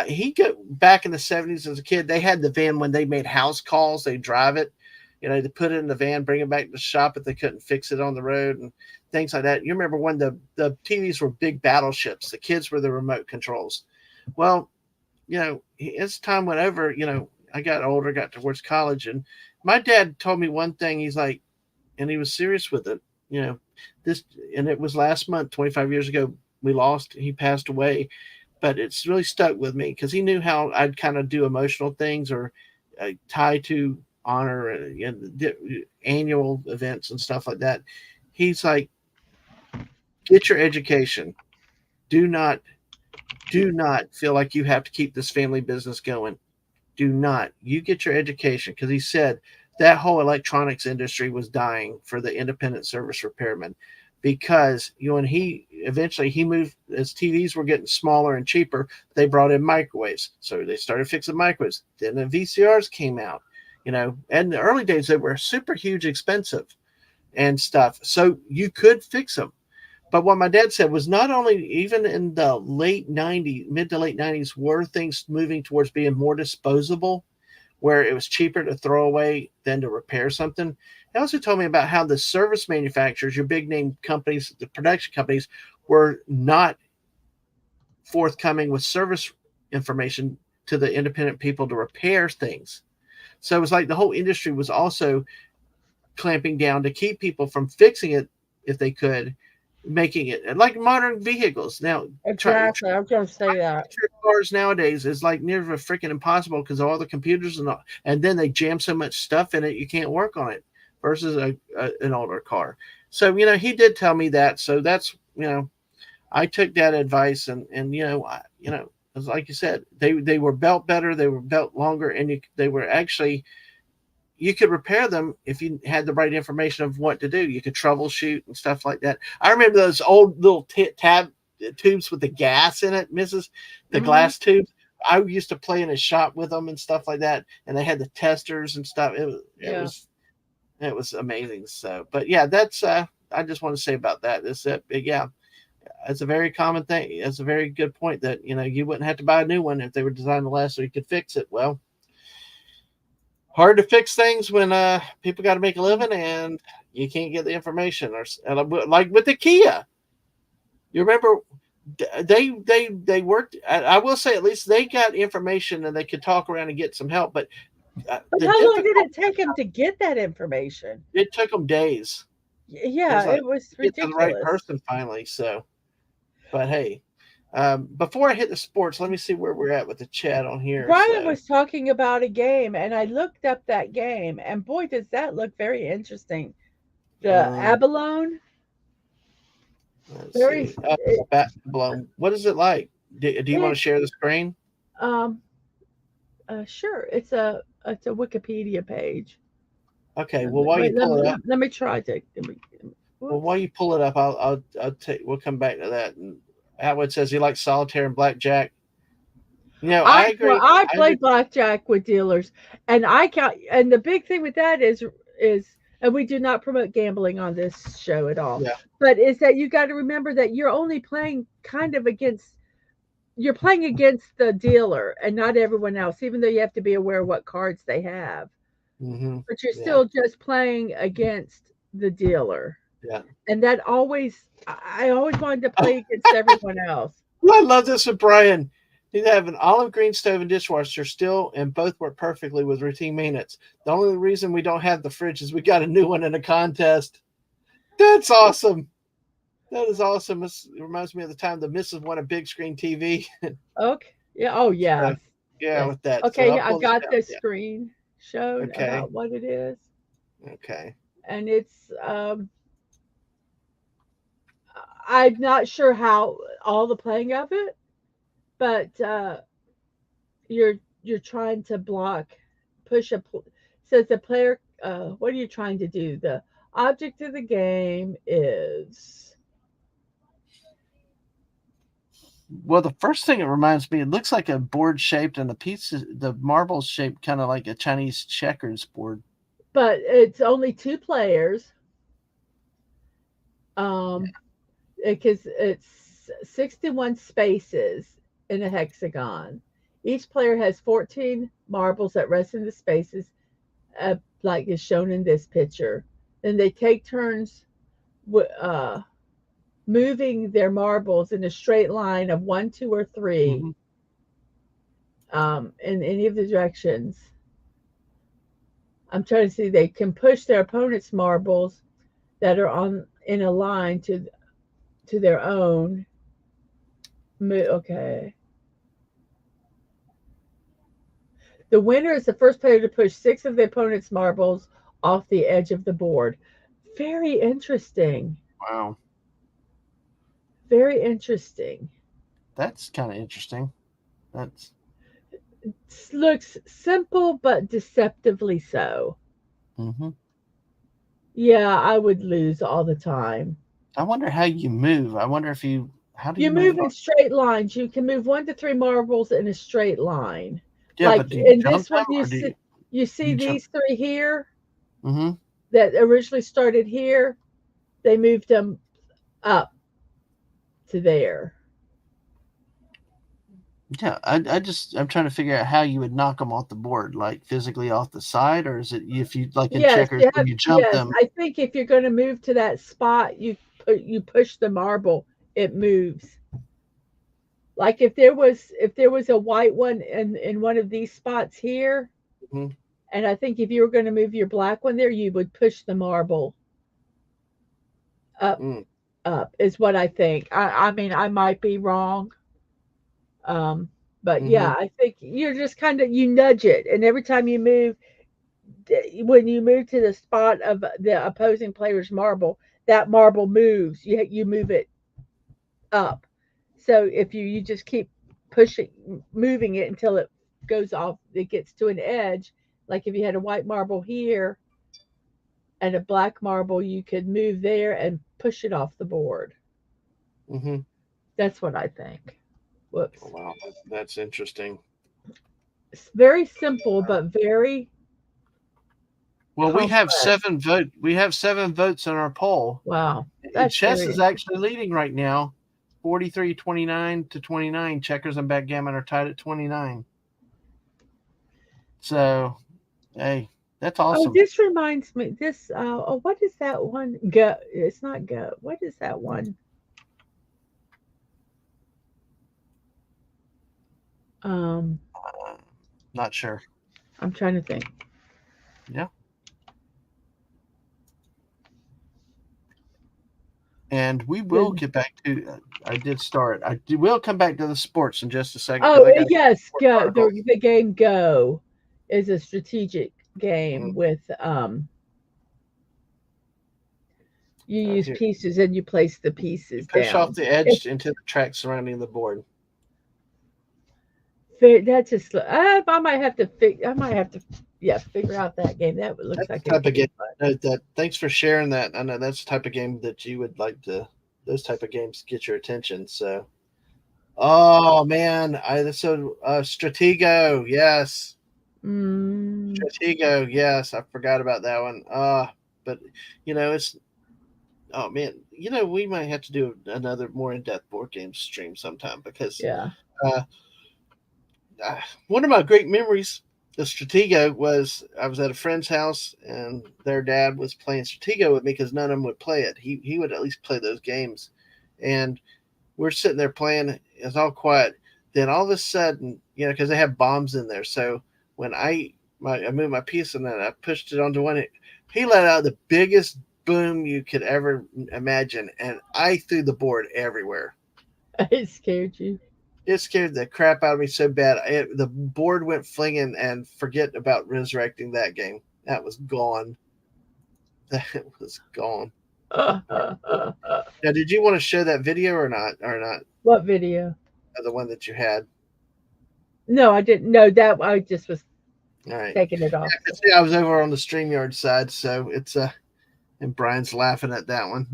He got back in the 70s as a kid. They had the van when they made house calls. They drive it, they put it in the van, bring it back to the shop if they couldn't fix it on the road and things like that. You remember when the TVs were big battleships? The kids were the remote controls. Well, as time went over, I got older, got towards college, and my dad told me one thing. He's like, and he was serious with it. This, and it was last month, 25 years ago. He passed away, but it's really stuck with me because he knew how I'd kind of do emotional things or tie to honor and annual events and stuff like that. He's like, get your education. Do not feel like you have to keep this family business going. Do not. You get your education, because he said that whole electronics industry was dying for the independent service repairman, because when he moved, as TVs were getting smaller and cheaper, they brought in microwaves, so they started fixing microwaves. Then the VCRs came out, and in the early days they were super huge expensive and stuff, so you could fix them. But what my dad said was, not only even in the mid to late 90s, were things moving towards being more disposable, where it was cheaper to throw away than to repair something. He also told me about how the service manufacturers, your big name companies, the production companies, were not forthcoming with service information to the independent people to repair things. So it was like the whole industry was also clamping down to keep people from fixing it if they could, making it like modern vehicles. Now, Exactly. I was going to say that. cars nowadays is like near freaking impossible because of all the computers and then they jam so much stuff in it you can't work on it, versus an older car. So he did tell me that. So that's I took that advice, and like you said, they were built better, they were built longer, and they were actually, you could repair them if you had the right information of what to do. You could troubleshoot and stuff like that. I remember those old little tab tubes with the gas in it, the glass tubes. I used to play in a shop with them and stuff like that, and they had the testers and stuff. It was amazing. So, but yeah, that's I just want to say about that is that it's a very common thing. It's a very good point that you wouldn't have to buy a new one if they were designed to last, so you could fix it. Well, hard to fix things when people got to make a living and you can't get the information. Or like with the Kia, you remember they worked. I will say, at least they got information and they could talk around and get some help. But How long did it take him to get that information? It took them days. Yeah, it was get to the right ridiculous. person finally. So, but hey, before I hit the sports, let me see where we're at with the chat on here. Brian was talking about a game, and I looked up that game, and boy, does that look very interesting. The Abalone. Let's see. Abalone. What is it like? Do you want to share the screen? Sure. It's a Wikipedia page. Okay. Well, while you pull it up, let me try to. Well, while you pull it up, I'll take. We'll come back to that. And Atwood says he likes solitaire and blackjack. I agree. Well, I play blackjack with dealers, and I count. And the big thing with that is, and we do not promote gambling on this show at all. Yeah. But is that you got to remember that you're only playing kind of against. You're playing against the dealer and not everyone else, even though you have to be aware of what cards they have. Mm-hmm. But you're still just playing against the dealer. Yeah. And that I always wanted to play against everyone else. Well, I love this with Brian. They have an olive green stove and dishwasher still, and both work perfectly with routine maintenance. The only reason we don't have the fridge is we got a new one in a contest. That's awesome. That is awesome. It reminds me of the time the missus won a big screen TV. Okay. Yeah. Oh, yeah. Yeah, with that. Okay, So I got the screen shown Okay. about what it is. Okay. And it's I'm not sure how all the playing of it, but you're trying to push says the player what are you trying to do? The object of the game is Well, the first thing it reminds me, it looks like a board shaped, and the marbles shaped kind of like a Chinese checkers board. but it's only 2 players. Because it's 61 spaces in a hexagon. Each player has 14 marbles that rest in the spaces, like is shown in this picture. Then they take turns moving their marbles in a straight line of 1, 2, or 3 in any of the directions. I'm trying to see. They can push their opponent's marbles that are in a line to their own. Okay. The winner is the first player to push 6 of the opponent's marbles off the edge of the board. Very interesting. Wow. Very interesting. That's kind of interesting. Looks simple but deceptively so. Mm-hmm. Yeah, I would lose all the time. I wonder how you move. I wonder if how do You move move in straight lines. You can move 1 to 3 marbles in a straight line. Yeah, like but do you in jump this one, them, you see these 3 here that originally started here. They moved them up to there. Yeah, I'm trying to figure out how you would knock them off the board, like physically off the side, or is it if you like in checkers when you jump them? I think if you're going to move to that spot, you push the marble, it moves. Like if there was a white one in one of these spots here, and I think if you were going to move your black one there, you would push the marble up. Up is what I think. I mean, I might be wrong. But yeah, I think you're just kind of, you nudge it. And every time you move, when you move to the spot of the opposing player's marble, that marble moves. You move it up. So if you just keep moving it until it goes off, it gets to an edge. Like if you had a white marble here and a black marble, you could move there and push it off the board. That's what I think. Whoops. Oh, wow, that's interesting. It's very simple, but very well. complex. We have 7 votes. We have 7 votes on our poll. Wow, Chess is actually leading right now, 43-29 to 29. Checkers and backgammon are tied at 29. So, hey, that's awesome. Oh, this reminds me. This. What is that one? Go. It's not Go. What is that one? Not sure. I'm trying to think. Yeah. And we will get back to. I did start. We'll come back to the sports in just a second. Oh yes, Go. The game Go is a strategic game with you use pieces and you place the pieces push down. Off the edge into the track surrounding the board. That's just. I might have to figure out that game. That looks like a type of game. Thanks for sharing that. I know that's the type of game that you would like to. Those type of games get your attention. So Oh man, Stratego, yes. Mm, Stratego, yes. I forgot about that one. But it's oh man, we might have to do another more in-depth board game stream sometime because yeah. uh, one of my great memories of Stratego was I was at a friend's house and their dad was playing Stratego with me because none of them would play it. He would at least play those games, and we're sitting there playing. It's all quiet. Then all of a sudden, because they have bombs in there, so when I moved my piece and then I pushed it onto one, he let out the biggest boom you could ever imagine, and I threw the board everywhere. It scared you. It scared the crap out of me so bad. The board went flinging, and forget about resurrecting that game. That was gone. That was gone. Now, did you want to show that video or not? Or not? What video? The one that you had. No, I didn't know that. I just was All right. taking it off. See, I was over on the StreamYard side, so it's and Brian's laughing at that one.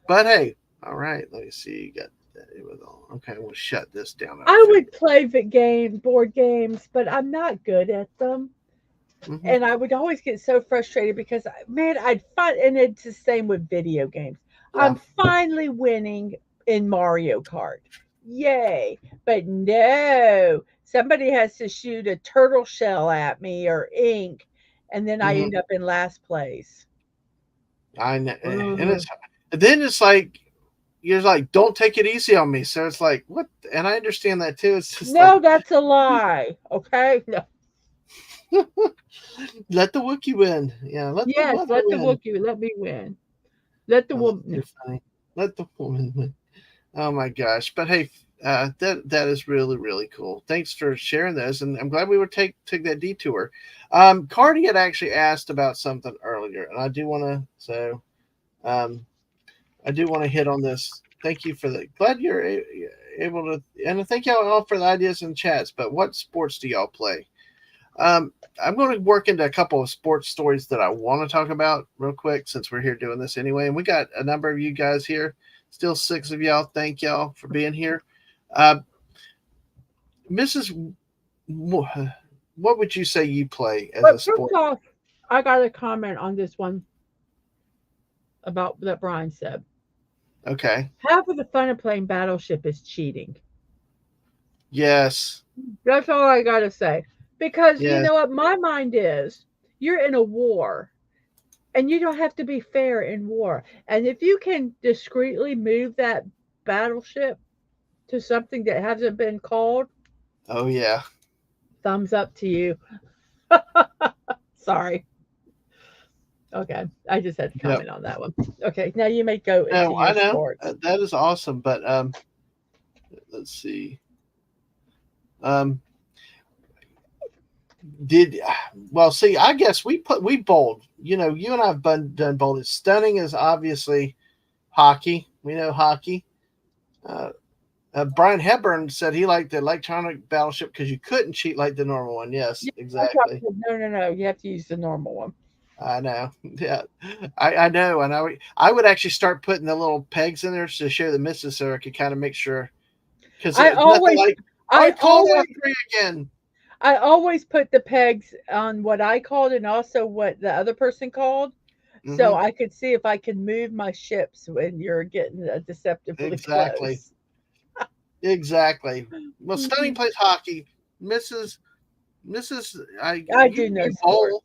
But hey, all right. Let me see. You got it was all okay. We'll shut this down. I would play board games, but I'm not good at them. Mhm. And I would always get so frustrated because, man, and it's the same with video games. Yeah. I'm finally winning in Mario Kart. Yay. But no, somebody has to shoot a turtle shell at me or ink, and then I Mhm. end up in last place. I know, and then it's like you're like, don't take it easy on me. So it's like, what? And I understand that too. It's just No, like, that's a lie. Okay. No. let the Wookiee win. Yeah, let the Yes, mother let the win. Wookiee let me win. Let the Oh, that's woman. so funny. Let the woman win. Oh my gosh! But hey, that is really really cool. Thanks for sharing those, and I'm glad we were take that detour. Cardi had actually asked about something earlier, and I do want to I do want to hit on this. Thank you for the glad you're able to, and thank y'all all for the ideas and chats. But what sports do y'all play? I'm going to work into a couple of sports stories that I want to talk about real quick since we're here doing this anyway. And we got a number of you guys here, still 6 of y'all. Thank y'all for being here. Mrs. What would you say you play as But a first sport? off, I got a comment on this one about that Brian said. Okay. Half of the fun of playing Battleship is cheating. Yes. That's all I got to say. Because you Yes. know what my mind is? You're in a war, and you don't have to be fair in war. And if you can discreetly move that battleship to something that hasn't been called, Oh yeah. thumbs up to you. Sorry. Okay, I just had to Yep. comment on that one. Okay, now you may go into No, I your know sports. that is awesome. But let's see. Did well. See, I guess we bowled. You and I've done bowling. Stunning is obviously hockey. We know hockey. Brian Hepburn said he liked the electronic battleship because you couldn't cheat like the normal one. Yes, Yeah, exactly. no. You have to use the normal one. I know. Yeah, I know. And I would actually start putting the little pegs in there to show the misses so I could kind of make sure. Because I it's nothing always, like, I I called always, out 3 again. I always put the pegs on what I called and also what the other person called, so Mhm. I could see if I could move my ships when you're getting deceptively Exactly. close. Exactly. Well, Stunning plays hockey. Mrs. I do know You sports.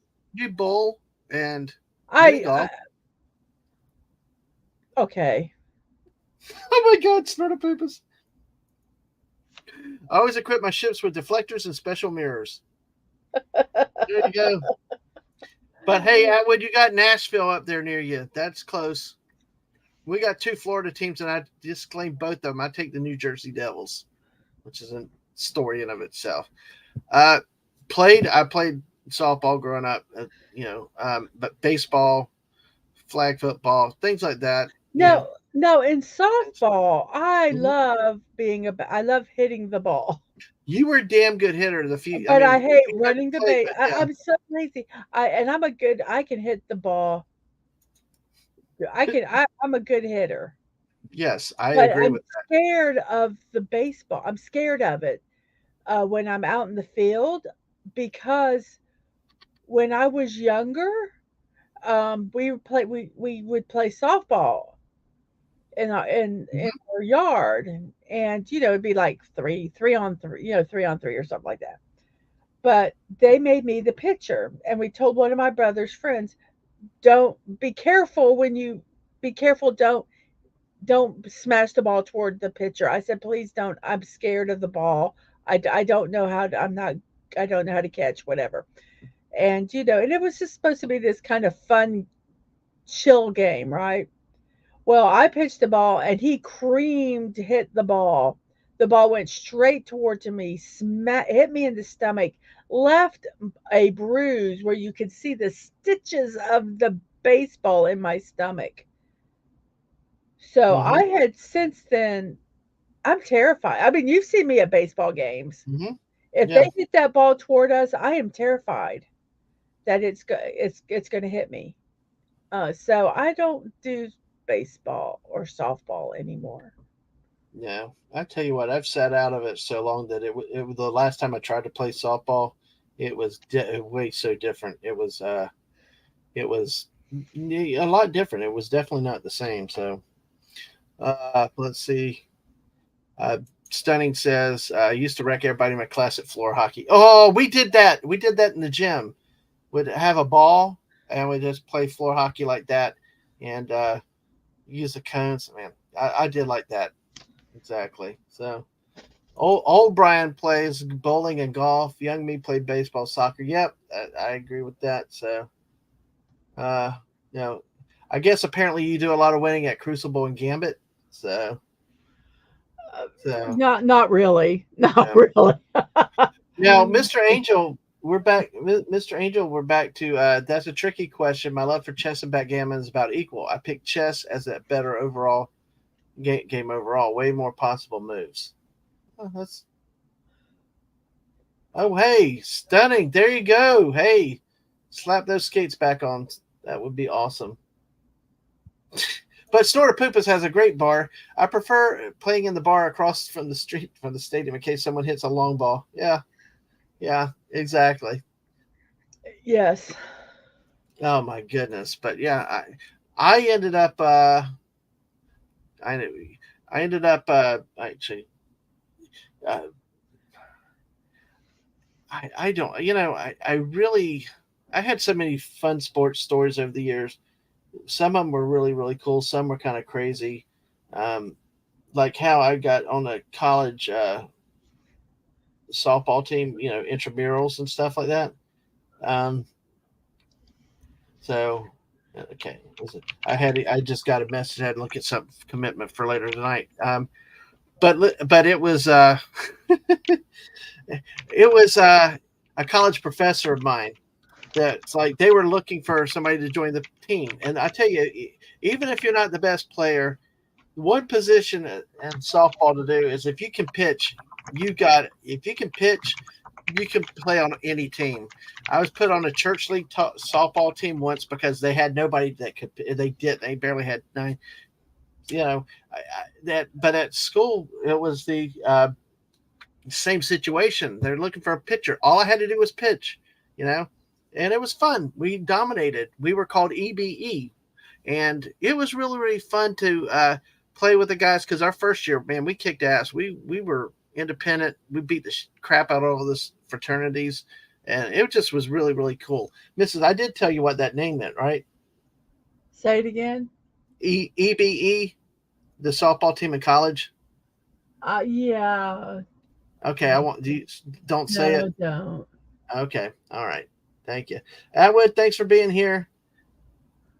bowl, and mini I golf. okay. Oh my God, Snortopoopus. I always equip my ships with deflectors and special mirrors. There you go. But hey, Atwood, you got Nashville up there near you. That's close. We got 2 Florida teams, and I disclaim both of them. I take the New Jersey Devils, which is a story in of itself. I played softball growing up, but baseball, flag football, things like that. No, no. In softball, Mhm. I love hitting the ball. You were a damn good hitter. The few, I But I mean, hate we never running the played, base. but yeah, I'm so lazy. I can hit the ball. I'm a good hitter. Yes, I But agree I'm with that. scared of the baseball. I'm scared of it when I'm out in the field because when I was younger, we would play softball in Mhm. our yard, and it'd be like three on three, 3 on 3 or something like that. But they made me the pitcher, and we told one of my brother's friends, "Don't be careful when you be careful. Don't smash the ball toward the pitcher." I said, "Please don't. I'm scared of the ball. I don't know how to. I'm not. I don't know how to catch whatever." And and it was just supposed to be this kind of fun, chill game, right? Well, I pitched the ball and he creamed hit the ball. The ball went straight toward to me, hit me in the stomach, left a bruise where you could see the stitches of the baseball in my stomach. So Mhm. I had since then, I'm terrified. I mean, you've seen me at baseball games. Mhm. If Yeah. they hit that ball toward us, I am terrified that it's going to hit me. So I don't do baseball or softball anymore. Yeah. I tell you what, I've sat out of it so long that it was the last time I tried to play softball. It was way so different. It was a lot different. It was definitely not the same. So let's see. Uh, Stunning says, I used to wreck everybody in my class at floor hockey. Oh, we did that. We did that in the gym. We'd have a ball and we just play floor hockey like that and use the cones. Man, I did like that. Exactly. So old Brian plays bowling and golf. Young me played baseball, soccer. Yep, I agree with that. So, uh, you know, I guess apparently you do a lot of winning at Crucible and Gambit. So, Uh, so not really. Not yeah. really. Now, Mr. Angel, we're back. Mr. Angel, we're back to that's a tricky question. My love for chess and backgammon is about equal. I picked chess as a better overall game overall. Way more possible moves. Oh, hey, stunning. There you go. Hey, slap those skates back on. That would be awesome. But Snorter Poopas has a great bar. I prefer playing in the bar across from the street from the stadium in case someone hits a long ball. Yeah, yeah, exactly. Yes. Oh my goodness. But yeah, I ended up I I ended up actually uh, I don't I really I had so many fun sports stories over the years. Some of them were really really cool. Some were kind of crazy. Um, like how I got on a college softball team, intramurals and stuff like that. Um, so okay, I just got a message. I had to look at some commitment for later tonight. But it was it was a college professor of mine that's like they were looking for somebody to join the team, and I tell you, even if you're not the best player, one position in softball to do is if you can pitch, you got it. If you can pitch, you can play on any team. I was put on a church league softball team once because they had nobody that could. They barely had nine. But at school it was the same situation. They're looking for a pitcher. All I had to do was pitch, you know, and it was fun. We dominated. We were called EBE, and it was really really fun to play with the guys because our first year, man, we kicked ass. We were independent. We beat the crap out of all this fraternities, and it just was really really cool. Mrs. I did tell you what that name meant, right? Say it again. EBE, the softball team in college. Yeah. Okay, I want you don't say it. No, don't. Okay, all right. Thank you, Atwood. Thanks for being here.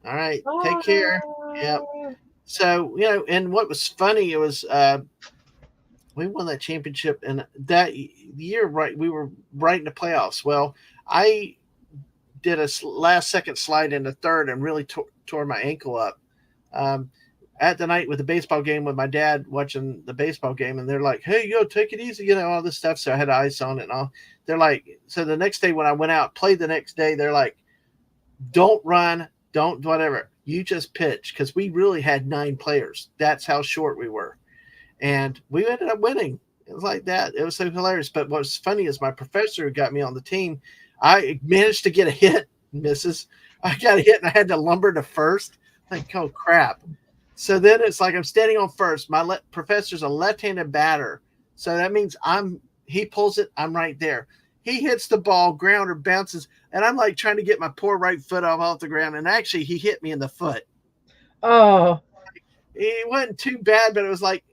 All right, take care. Yep. Bye. So and what was funny, it was we won that championship, and that year, right, we were right in the playoffs. Well, I did a last second slide in the third and really tore my ankle up. Um, at the night with the baseball game with my dad watching the baseball game, and they're like, "Hey, take it easy," all this stuff. So I had ice on it and all. They're like, so the next day when I went out, played the next day, they're like, "Don't run, don't whatever." You just pitch, because we really had 9 players. That's how short we were. And we ended up winning. It was like that. It was so hilarious. But what's funny is my professor who got me on the team, I managed to get a hit, misses. I got a hit and I had to lumber to first. Like, oh, crap. So then it's like I'm standing on first. My professor's a left-handed batter. So that means he pulls it, I'm right there. He hits the ball, grounder bounces, and I'm like trying to get my poor right foot off the ground. And actually, he hit me in the foot. Oh, It wasn't too bad, but it's like,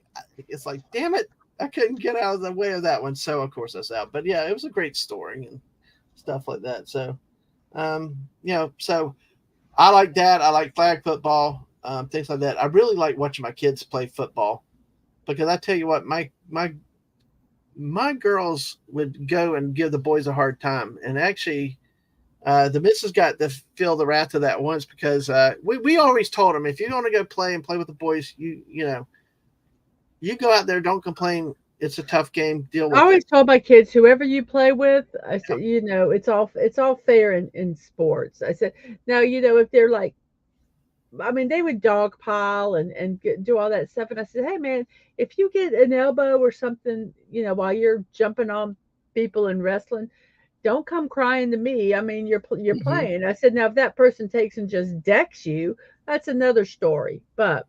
damn it, I couldn't get out of the way of that one. So of course that's out. But yeah, it was a great story and stuff like that. So, so I like that. I like flag football, things like that. I really like watching my kids play football because I tell you what, my girls would go and give the boys a hard time. And actually, the missus got to feel the wrath of that once because we always told them, if you're going to go play with the boys, you go out there, don't complain. It's a tough game. Deal with I always it. told my kids, whoever you play with, I said, it's all fair in sports. I said, now, if they're like, I mean, they would dogpile and do all that stuff. And I said, hey, man, if you get an elbow or something, while you're jumping on people and wrestling, don't come crying to me. I mean, you're playing. I said, now, if that person takes and just decks you, that's another story. But,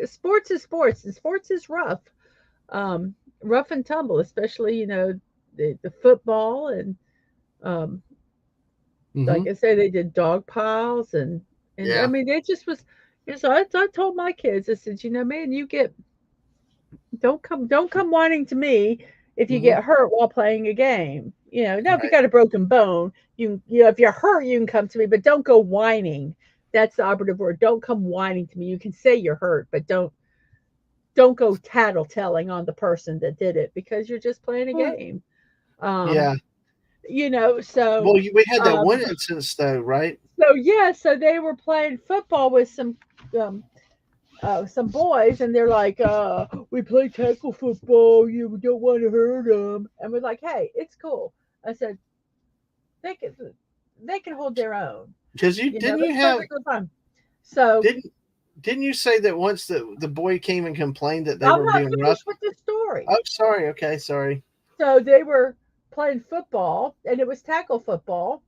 sports is sports, and sports is rough. Rough and tumble, especially, the football. And like I say, they did dog piles and I mean, it just was. So I told my kids, I said, man, don't come whining to me if you get hurt while playing a game. Now if you got a broken bone, if you're hurt, you can come to me, but don't go whining. That's the operative word. Don't come whining to me. You can say you're hurt, but don't go tattletelling on the person that did it because you're just playing a game. So well, we had that one instance though, right? So they were playing football with some boys, and they're like, we play tackle football. You don't want to hurt them, and we're like, hey, it's cool. I said they can hold their own because So didn't you say that once the boy came and complained that they I'm were not being finished rough? with the story. Oh, sorry. Okay, sorry. So they were playing football, and it was tackle football.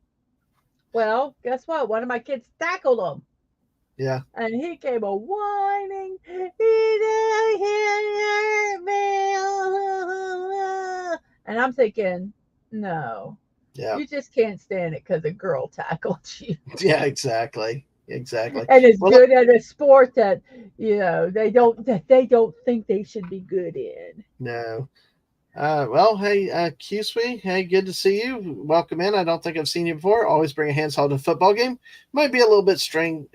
Well, guess what? One of my kids tackled him. Yeah. And he came a whining. He didn't hurt me. And I'm thinking, no. Yeah. You just can't stand it because a girl tackled you. Yeah, exactly. Exactly. And it's good at a sport that they don't think they should be good in. No. Well, hey, QSWE, hey, good to see you. Welcome in. I don't think I've seen you before. Always bring a handheld to a football game. Might be a little bit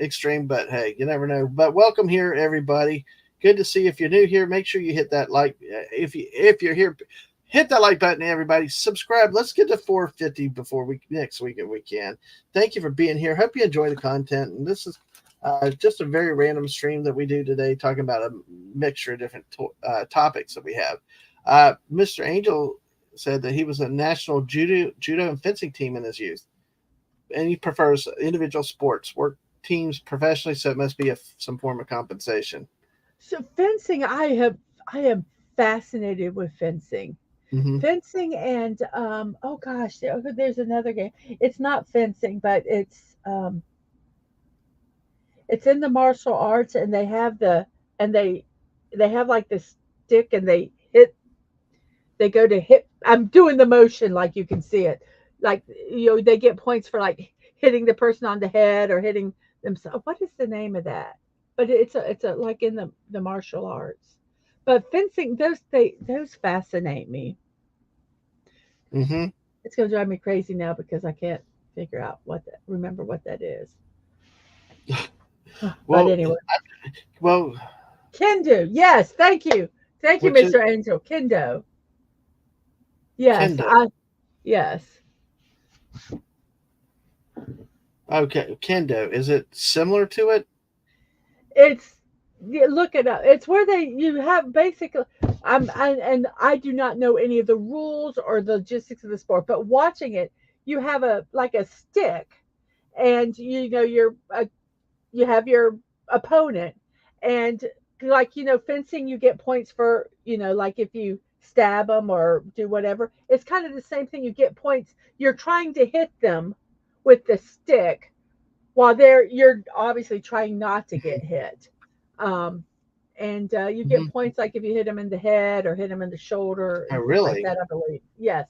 extreme, but hey, you never know. But welcome here, everybody. Good to see you. If you're new here, make sure you hit that like. If you're here, hit that like button, everybody. Subscribe. Let's get to 450 before next week if we can. Thank you for being here. Hope you enjoy the content. And this is just a very random stream that we do today, talking about a mixture of different topics that we have. Mr. Angel said that he was a national judo and fencing team in his youth, and he prefers individual sports, work teams professionally, so it must be some form of compensation. So fencing, I am fascinated with fencing. Fencing and oh gosh, there's another game. It's not fencing, but it's in the martial arts, and they have they have like this stick, and they go to hit. I'm doing the motion like you can see it. Like, they get points for like hitting the person on the head or hitting themselves. What is the name of that? But it's a like in the martial arts. But fencing, those fascinate me. It's going to drive me crazy now because I can't figure out remember what that is. Well, but anyway. Kendo. Yes, thank you, Mr. Angel. Kendo. Yes, Kendo. Yes. Okay, Kendo. Is it similar to it? Look it up. It's where you have basically. I do not know any of the rules or the logistics of the sport, but watching it, you have a stick, and you're your opponent, and like fencing, you get points for like if you stab them or do whatever. It's kind of the same thing. You get points. You're trying to hit them with the stick while you're obviously trying not to get hit. Um, and you get Mhm. points like if you hit them in the head or hit them in the shoulder Oh, and things like really? that. I believe. Yes,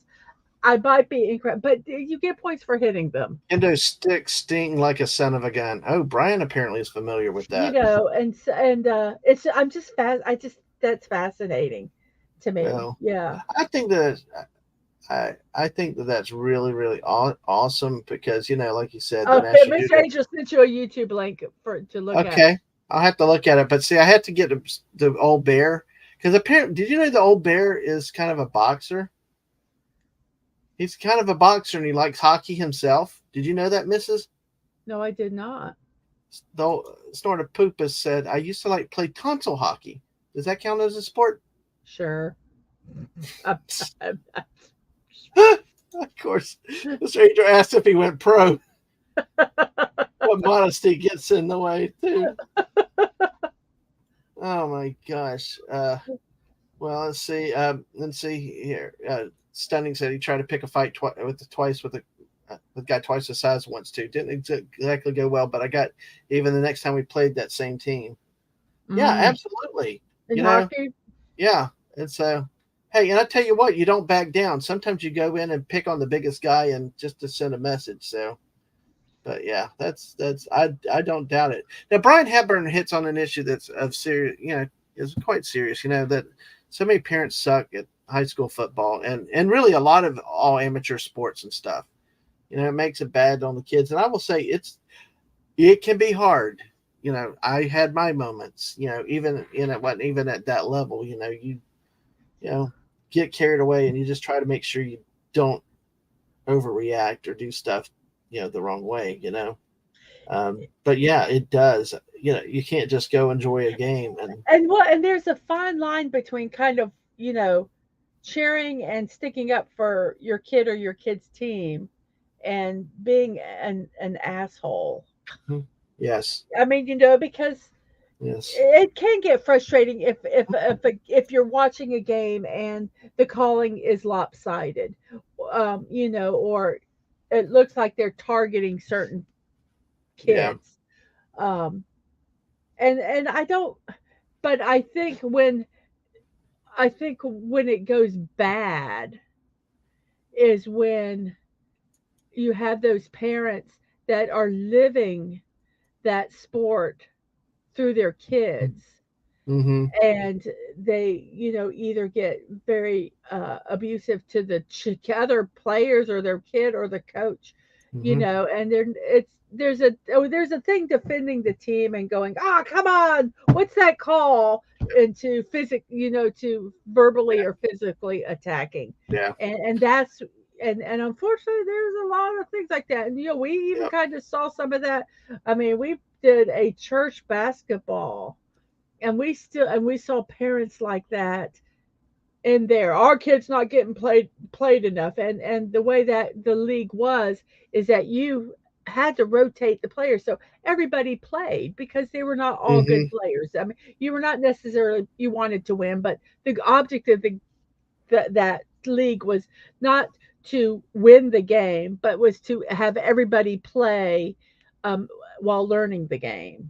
I might be incorrect, but you get points for hitting them. And those sticks sting like a son of a gun. Oh, Brian apparently is familiar with that. It's I'm just fast. I just that's fascinating to me. Well, Yeah. I think that I think that that's really really awesome because like you said, the Oh, National Miss Judo. Angel sent you a YouTube link for to look at. Okay, I'll have to look at it. But see, I had to get the old bear because apparently, did you know the old bear is kind of a boxer? He's kind of a boxer and he likes hockey himself. Did you know that, Mrs.? No, I did not. Though Snorta Poopas said, I used to like play tonsil hockey. Does that count as a sport? Sure. Uh, Of course. The stranger asked if he went pro. What modesty gets in the way, too. Oh my gosh. Well, let's see. Let's see here. Stunning said he tried to pick a fight twice with a guy twice the size once too. Didn't exactly go well, but I got even the next time we played that same team. Yeah, absolutely. In You know, hockey, yeah. And so, hey, and I tell you what, you don't back down. Sometimes you go in and pick on the biggest guy and just to send a message. So, but yeah, that's I don't doubt it. Now Brian Hepburn hits on an issue that's of serious, is quite serious. That so many parents suck at high school football and really a lot of all amateur sports and stuff. It makes it bad on the kids. And I will say it can be hard. I had my moments. Even it wasn't even at that level. You get carried away and you just try to make sure you don't overreact or do stuff the wrong way. But yeah, it does. You can't just go enjoy a game and and there's a fine line between kind of cheering and sticking up for your kid or your kid's team, and being an asshole. yes, I mean, because yes, it can get frustrating if you're watching a game and the calling is lopsided, or it looks like they're targeting certain yeah, kids. Um, and I don't, but I think when it goes bad is when you have those parents that are living that sport through their kids, mm-hmm, and they either get very abusive to the other players or their kid or the coach, mm-hmm, and then there's a thing defending the team and going, come on, what's that call, and to verbally yeah, or physically attacking, yeah, and that's and unfortunately there's a lot of things like that, and we even yeah, kind of saw some of that. I mean, we did a church basketball, and we saw parents like that in there. Our kids not getting played enough, and the way that the league was is that you had to rotate the players so everybody played, because they were not all mm-hmm, good players. I mean, you were not necessarily, you wanted to win, but the object of that league was not to win the game, but was to have everybody play, um, while learning the game.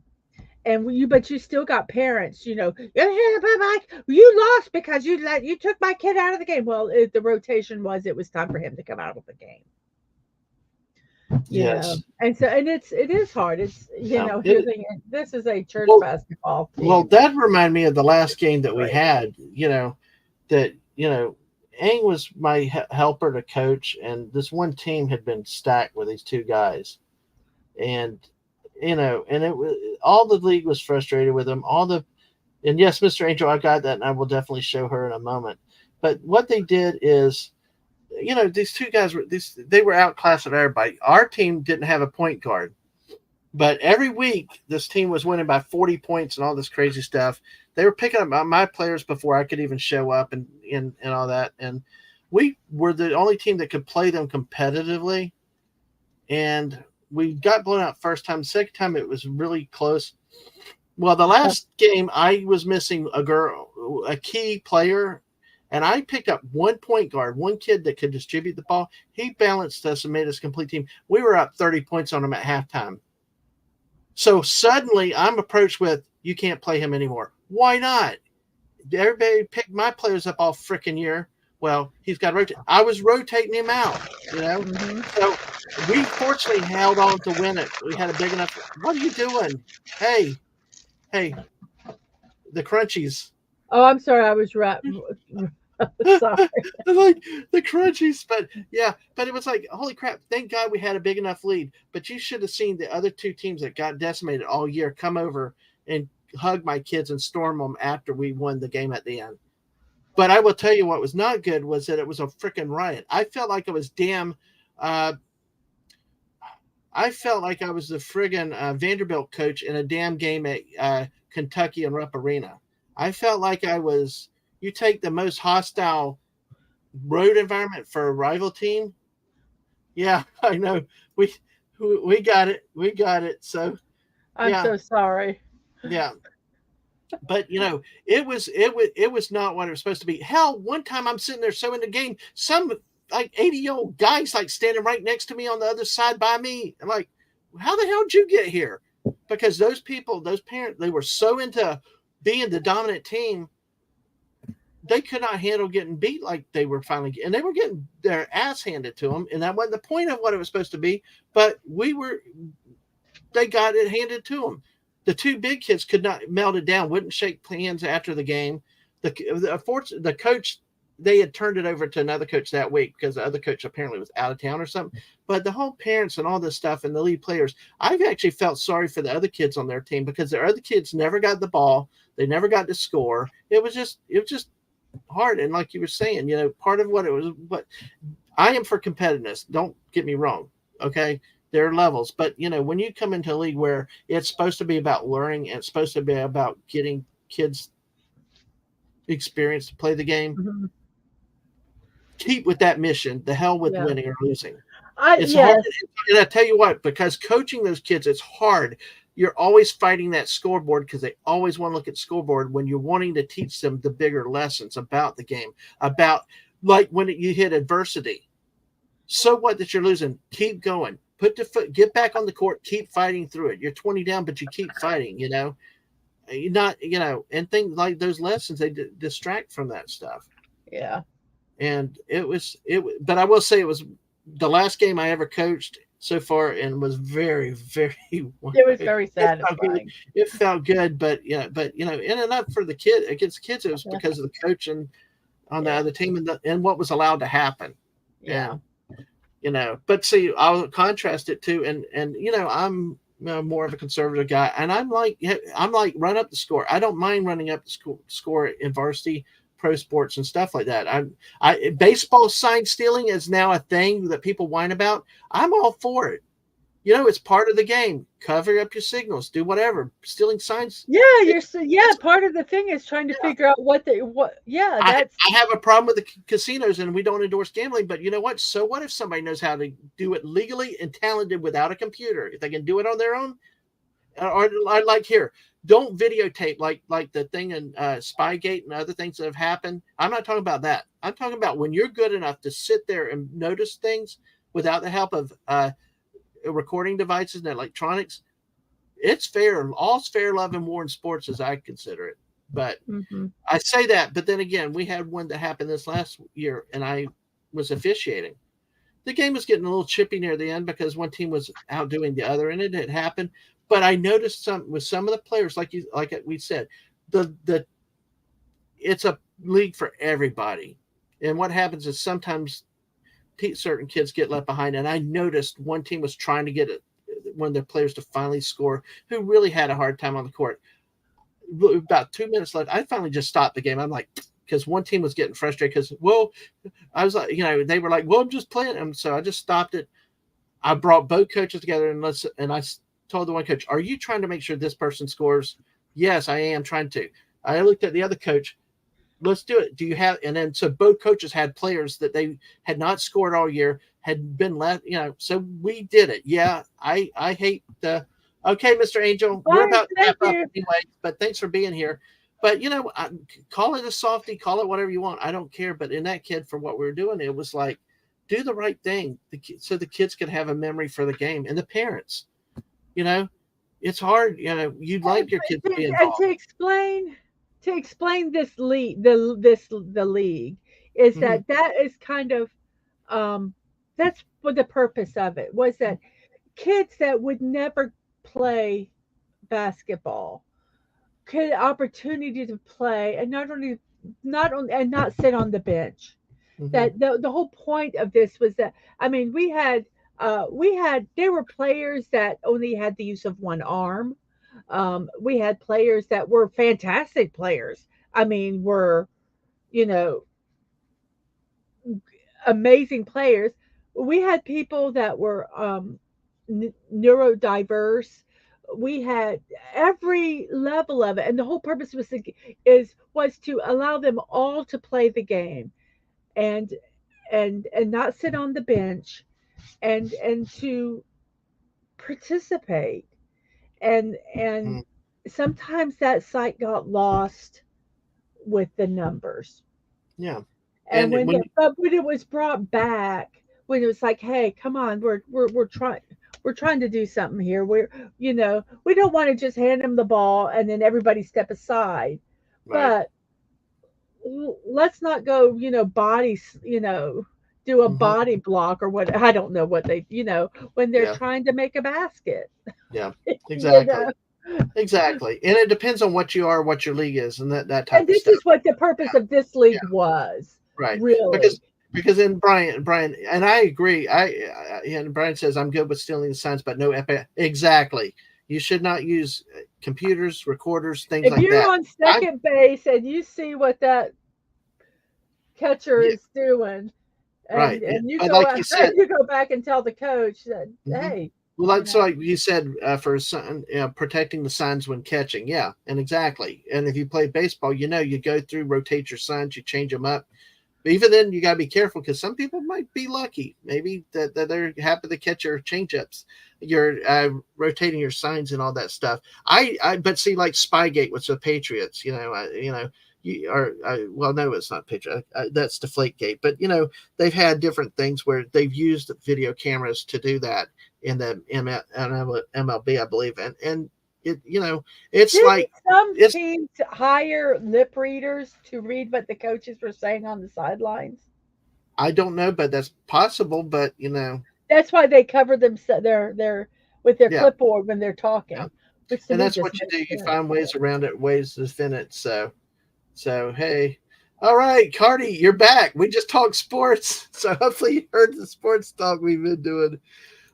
But you still got parents, you lost because you took my kid out of the game. Well, the rotation it was time for him to come out of the game. yes. And it is hard. It's It, this is a church well, basketball well, team. that reminded me of the last game that we Right. had. That Ang was my helper to coach, and this one team had been stacked with these two guys, and and it was all the league was frustrated with them. And yes, Mr. Angel, I got that, and I will definitely show her in a moment. But what they did is, these two guys they were outclassed at everybody. Our team didn't have a point guard, but every week this team was winning by 40 points and all this crazy stuff. They were picking up my players before I could even show up and all that. And we were the only team that could play them competitively. And we got blown out first time. Second time it was really close. Well, the last game I was missing a key player, and I picked up one point guard, one kid that could distribute the ball. He balanced us and made us a complete team. We were up 30 points on him at halftime. So suddenly I'm approached with, you can't play him anymore. Why not? Everybody picked my players up all freaking year. Well, he's got to rotate. I was rotating him out, So we fortunately held on to win it. We had a big enough. What are you doing? Hey, the crunchies. Oh, I'm sorry. I was right. Sorry. Like the crunchies, but it was like, holy crap, thank God we had a big enough lead. But you should have seen the other two teams that got decimated all year come over and hug my kids and storm them after we won the game at the end. But I will tell you what was not good was that it was a freaking riot. I felt like it was I felt like I was the friggin' Vanderbilt coach in a damn game at Kentucky and Rupp Arena. I felt like you take the most hostile road environment for a rival team. Yeah, I know. We got it. We got it. So I'm so sorry. Yeah. But it was not what it was supposed to be. Hell, one time I'm sitting there so in the game, some like 80-year-old guys like standing right next to me on the other side by me. I'm like, how the hell did you get here? Because those people, those parents, they were so into being the dominant team, they could not handle getting beat like they were finally, and they were getting their ass handed to them. And that wasn't the point of what it was supposed to be, but they got it handed to them. The two big kids could not melt it down, wouldn't shake hands after the game. The coach, they had turned it over to another coach that week because the other coach apparently was out of town or something. But the whole parents and all this stuff and the lead players, I've actually felt sorry for the other kids on their team because the other kids never got the ball. They never got to score. It was just hard. And like you were saying, part of what I am for competitiveness. Don't get me wrong. Okay. There are levels, but when you come into a league where it's supposed to be about learning and it's supposed to be about getting kids experience to play the game, keep with that mission. The hell with winning or losing. It's hard. And I tell you what, because coaching those kids, it's hard. You're always fighting that scoreboard because they always want to look at scoreboard when you're wanting to teach them the bigger lessons about the game, about like when you hit adversity. So what that you're losing? Keep going. Get back on the court, keep fighting through it. You're 20 down, but you keep fighting, You're not, and things like those lessons, they distract from that stuff. Yeah. And but I will say it was the last game I ever coached so far and was very, very, it was very satisfying. It felt good, but in and up for the kid against kids, it was because of the coach and on the other team and what was allowed to happen. Yeah. But see, I'll contrast it to, and I'm more of a conservative guy, and I'm like run up the score. I don't mind running up the score in varsity, pro sports, and stuff like that. Baseball sign stealing is now a thing that people whine about. I'm all for it. It's part of the game. Cover up your signals. Do whatever. Stealing signs. Yeah, part of the thing is trying to figure out I have a problem with the casinos, and we don't endorse gambling. But you know what? So what if somebody knows how to do it legally and talented without a computer? If they can do it on their own, or like here, don't videotape like the thing in Spygate and other things that have happened. I'm not talking about that. I'm talking about when you're good enough to sit there and notice things without the help of recording devices and electronics. It's fair. All's fair, love, and war in sports, as I consider it. But I say that, but then again, we had one that happened this last year, and I was officiating. The game was getting a little chippy near the end because one team was outdoing the other, and it had happened. But I noticed with some of the players, like we said, it's a league for everybody. And what happens is sometimes certain kids get left behind. And I noticed one team was trying to get one of their players to finally score, who really had a hard time on the court. About 2 minutes left, I finally just stopped the game. I'm like, because one team was getting frustrated because, I was like, they were like, I'm just playing. And so I just stopped it. I brought both coaches together and I told the one coach, are you trying to make sure this person scores? Yes, I am trying to. I looked at the other coach. let's do it. Do you have? And then so both coaches had players that they had not scored all year, had been left. So we did it. Yeah, I hate the. Okay, Mr. Angel, we're Fine, about to wrap thank up you. anyway. But thanks for being here. But call it a softie, call it whatever you want. I don't care. But in that kid, for what we were doing, it was like, do the right thing, so the kids could have a memory for the game, and the parents. It's hard. You'd like your kids to be And involved. to explain this league, the league is Mhm. that is kind of that's what the purpose of it was, that kids that would never play basketball get an opportunity to play, and not sit on the bench. Mhm. That the whole point of this was that, I mean, there were players that only had the use of one arm. We had players that were fantastic players. I mean, were, you know, amazing players. We had people that were neurodiverse. We had every level of it, and the whole purpose was to allow them all to play the game, and and not sit on the bench, and to participate. And Mhm. sometimes that sight got lost with the numbers. Yeah. And And when but when it was brought back, when it was like, hey, come on, we're trying to do something here. We don't want to just hand them the ball and then everybody step aside. right. But let's not go, bodies, do a Mhm. body block or what. I don't know what when they're Yeah. trying to make a basket. Yeah. you Exactly. know. Exactly. And it depends on what you are, what your league is, and that And type of this stuff. is what the purpose of this Yeah. league was, Right. Because really. because then Brian, and I agree. And Brian says I'm good with stealing the signs, but no epi. Exactly. You should not use computers, recorders, things If like you're that. on I'm second base and you see what that catcher yeah, is doing, right. and you But go like out, you said, you go back and tell the coach that, mhm. hey, Well, you like, know, so like you said, for protecting the signs when catching, yeah, and exactly. And if you play baseball, you go through, rotate your signs, you change them up. But even then, you got to be careful because some people might be lucky, maybe that they're happy to catch your changeups. You're rotating your signs and all that stuff. But see, like Spygate with the Patriots, well, no, it's not Patriot. That's Deflategate. But they've had different things where they've used video cameras to do that in the MLB, I believe, and it's didn't like some it's. teams hire lip readers to read what the coaches were saying on the sidelines? I don't know, but that's possible. But That's why they cover their with their yeah. clipboard when they're Yeah. talking, which to And me that's just what you makes do. You sense. find ways around it, ways to defend it. So hey, all right, Cardi, you're back. We just talked sports, so hopefully you heard the sports talk we've been doing.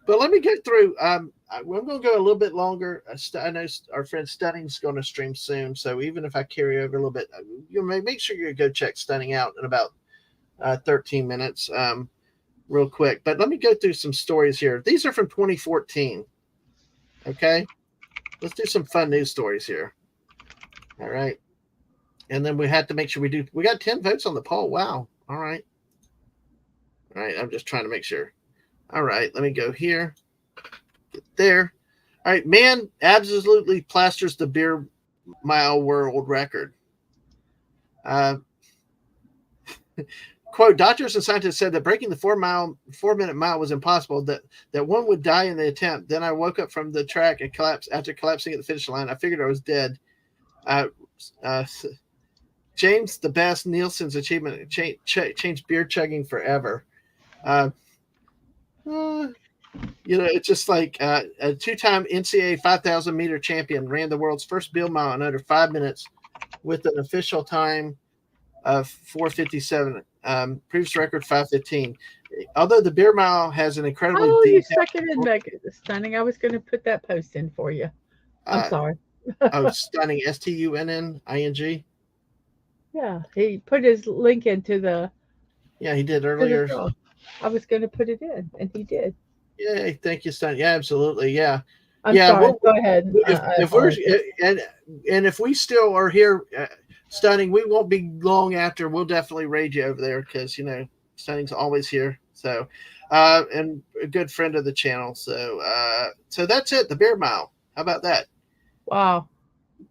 But let me get through. I'm going to go a little bit longer. I know our friend Stunning's going to stream soon, so even if I carry over a little bit, you may make sure you go check Stunning out in about 13 minutes, real quick. But let me go through some stories here. These are from 2014. Okay, let's do some fun news stories here. All right. And then we had to make sure we got 10 votes on the poll. Wow. All right. All right. I'm just trying to make sure. All right. Let me go here. Get there. All right. Man absolutely plasters the beer mile world record. Uh, quote, doctors and scientists said that breaking the 4-minute mile was impossible, that one would die in the attempt. Then I woke up from the track and collapsed. After collapsing at the finish line, I figured I was dead. James the Best Nielsen's achievement changed beer chugging forever. It's just like a two-time NCAA 5,000 meter champion ran the world's first beer mile in under 5 minutes with an official time of 4:57. Previous record 5:15. Although the beer mile has an incredibly Oh, you detailed. stuck it in, Megan. Stunning. I was going to put that post in for you. I'm sorry. Stunning, STUNNING. Yeah, he put his link into the Yeah, he did to the earlier. draw. I was going to put it in, and he did. Yay, thank you, Stunning. Yeah, absolutely. Yeah. I'm Yeah, sorry. we'll, Go ahead. if we're and if we still are here stunning, we won't be long after. We'll definitely raid you over there because stunning's always here. So, and a good friend of the channel. So that's it. The Bear Mile. How about that? Wow.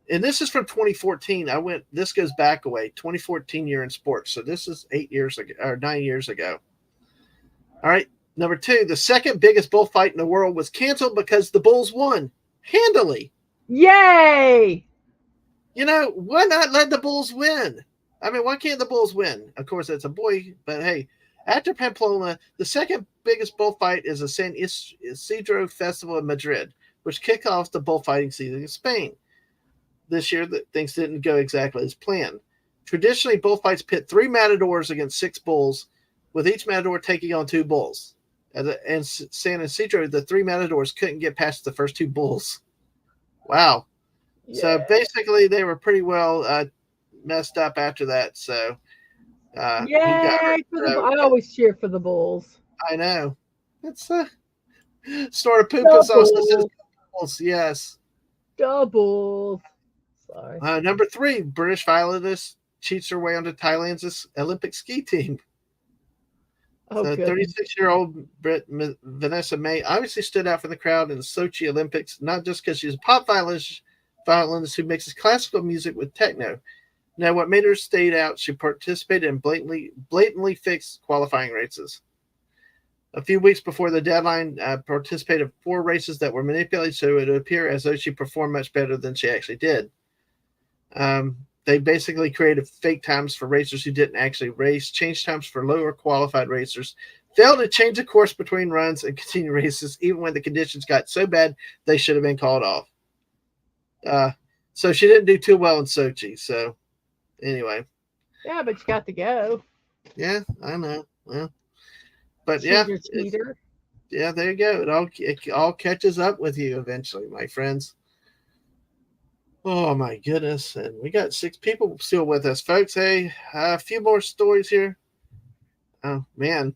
And this is from 2014. This goes back away, 2014 year in sports. So this is 8 years ago or 9 years ago. All right. Number 2, the second biggest bullfight in the world was canceled because the Bulls won handily. Yay! Why not let the Bulls win? I mean, why can't the Bulls win? Of course, it's a boy, but hey, after Pamplona, the second biggest bullfight is the San Isidro Festival in Madrid, which kicked off the bullfighting season in Spain. This year, things didn't go exactly as planned. Traditionally, bullfights pit 3 matadors against 6 bulls, with each matador taking on 2 bulls. And San Isidro, the 3 matadors couldn't get past the first 2 bulls. Wow. Yeah. So basically, they were pretty well messed up after that. So he got hurt. I always cheer for the Bulls. I know. It's snort a poop and sauce that says Bulls. Yes. Doubles. Sorry. Number 3, British violinist cheats her way onto Thailand's Olympic ski team. Oh, the 36-year-old Brit Vanessa May obviously stood out from the crowd in the Sochi Olympics, not just because she's a pop violinist who mixes classical music with techno. Now, what made her stand out, she participated in blatantly fixed qualifying races. A few weeks before the deadline, participated in 4 races that were manipulated so it would appear as though she performed much better than she actually did. They basically created fake times for racers who didn't actually race, changed times for lower qualified racers, failed to change the course between runs and continue races, even when the conditions got so bad they should have been called off. So she didn't do too well in Sochi. So anyway. Yeah, but you got to go. Yeah, I know. Well, but cheater. Yeah, there you go. It all catches up with you eventually, my friends. Oh my goodness. And we got 6 people still with us, folks. Hey, a few more stories here. Oh man.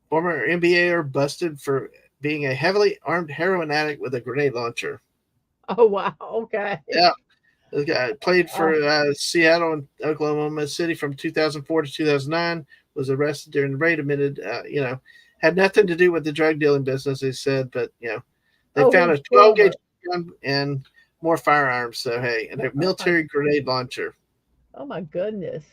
Former NBAer busted for being a heavily armed heroin addict with a grenade launcher. Oh wow. Okay. Yeah. This guy played for Seattle and Oklahoma City from 2004 to 2009, was arrested during the raid, admitted, had nothing to do with the drug dealing business, they said, but they found a 12-gauge gun and more firearms. So hey, and a military grenade launcher. Oh my goodness.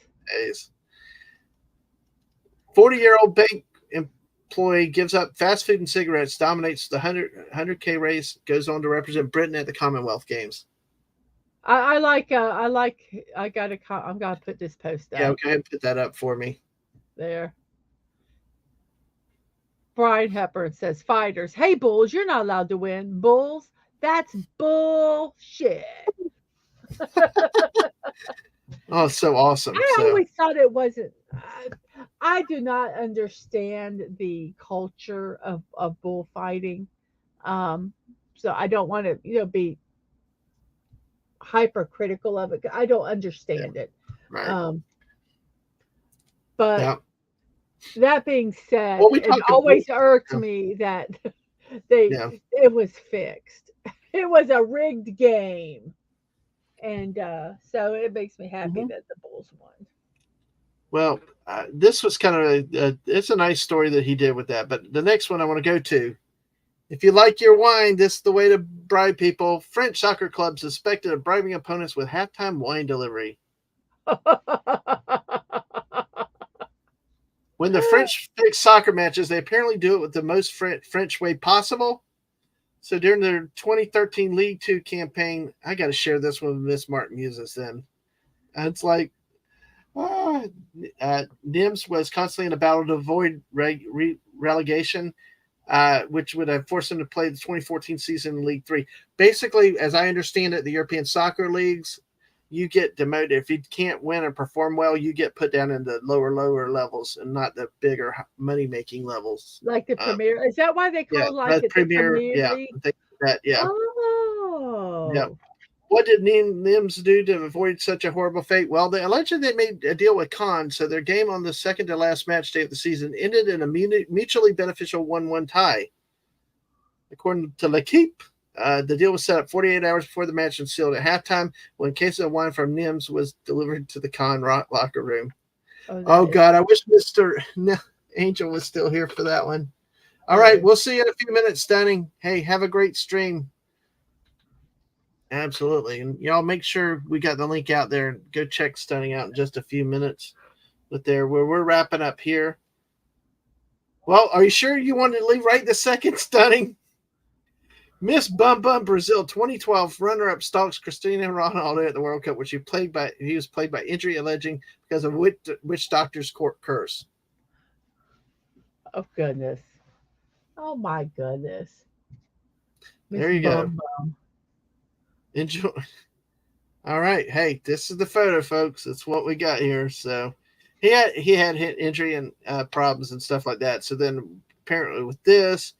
40-year-old bank employee gives up fast food and cigarettes, dominates the 100K race, goes on to represent Britain at the Commonwealth Games. I'm gonna put this post up. Yeah, go ahead and put that up for me. There. Brian Hepburn says, fighters, hey Bulls, you're not allowed to win. Bulls, that's bullshit. Oh, so awesome. I always thought it wasn't. I do not understand the culture of bullfighting. So I don't want to, be hypercritical of it. I don't understand it. Right. But that being said, it always irked me that it was fixed. It was a rigged game. And so it makes me happy that the Bulls won. Well, this was kind of it's a nice story that he did with that. But the next one I want to go to, if you like your wine, this is the way to bribe people. French soccer club suspected of bribing opponents with halftime wine delivery. When the French fix soccer matches, they apparently do it with the most French way possible. So during their 2013 League Two campaign, I got to share this one with Miss Martin Muses then. It's like, Nims was constantly in a battle to avoid relegation, which would have forced him to play the 2014 season in League Three. Basically, as I understand it, the European soccer leagues, you get demoted. If you can't win or perform well, you get put down into lower levels and not the bigger money-making levels. Like the Premier. Is that why they call it the Premier League? Yeah. Oh. Yeah. What did Nims do to avoid such a horrible fate? Well, they allegedly made a deal with Cannes, so their game on the second to last match day of the season ended in a mutually beneficial 1-1 tie. According to L'Equipe, The deal was set up 48 hours before the match and sealed at halftime when cases of wine from Nims was delivered to the Con locker room. Oh, God, I wish Mr. Angel was still here for that one. All right, we'll see you in a few minutes, Stunning. Hey, have a great stream. Absolutely. And y'all make sure we got the link out there. Go check Stunning out in just a few minutes. But there, we're wrapping up here. Well, are you sure you wanted to leave right this second, Stunning? Miss Bum Bum Brazil 2012 runner-up stalks Cristiano Ronaldo at the World Cup, which he was plagued by injury alleging because of witch doctor's court curse. Oh, goodness. Oh, my goodness. There you go. Enjoy. All right. Hey, this is the photo, folks. That's what we got here. So he had hit injury and problems and stuff like that. So then apparently with this,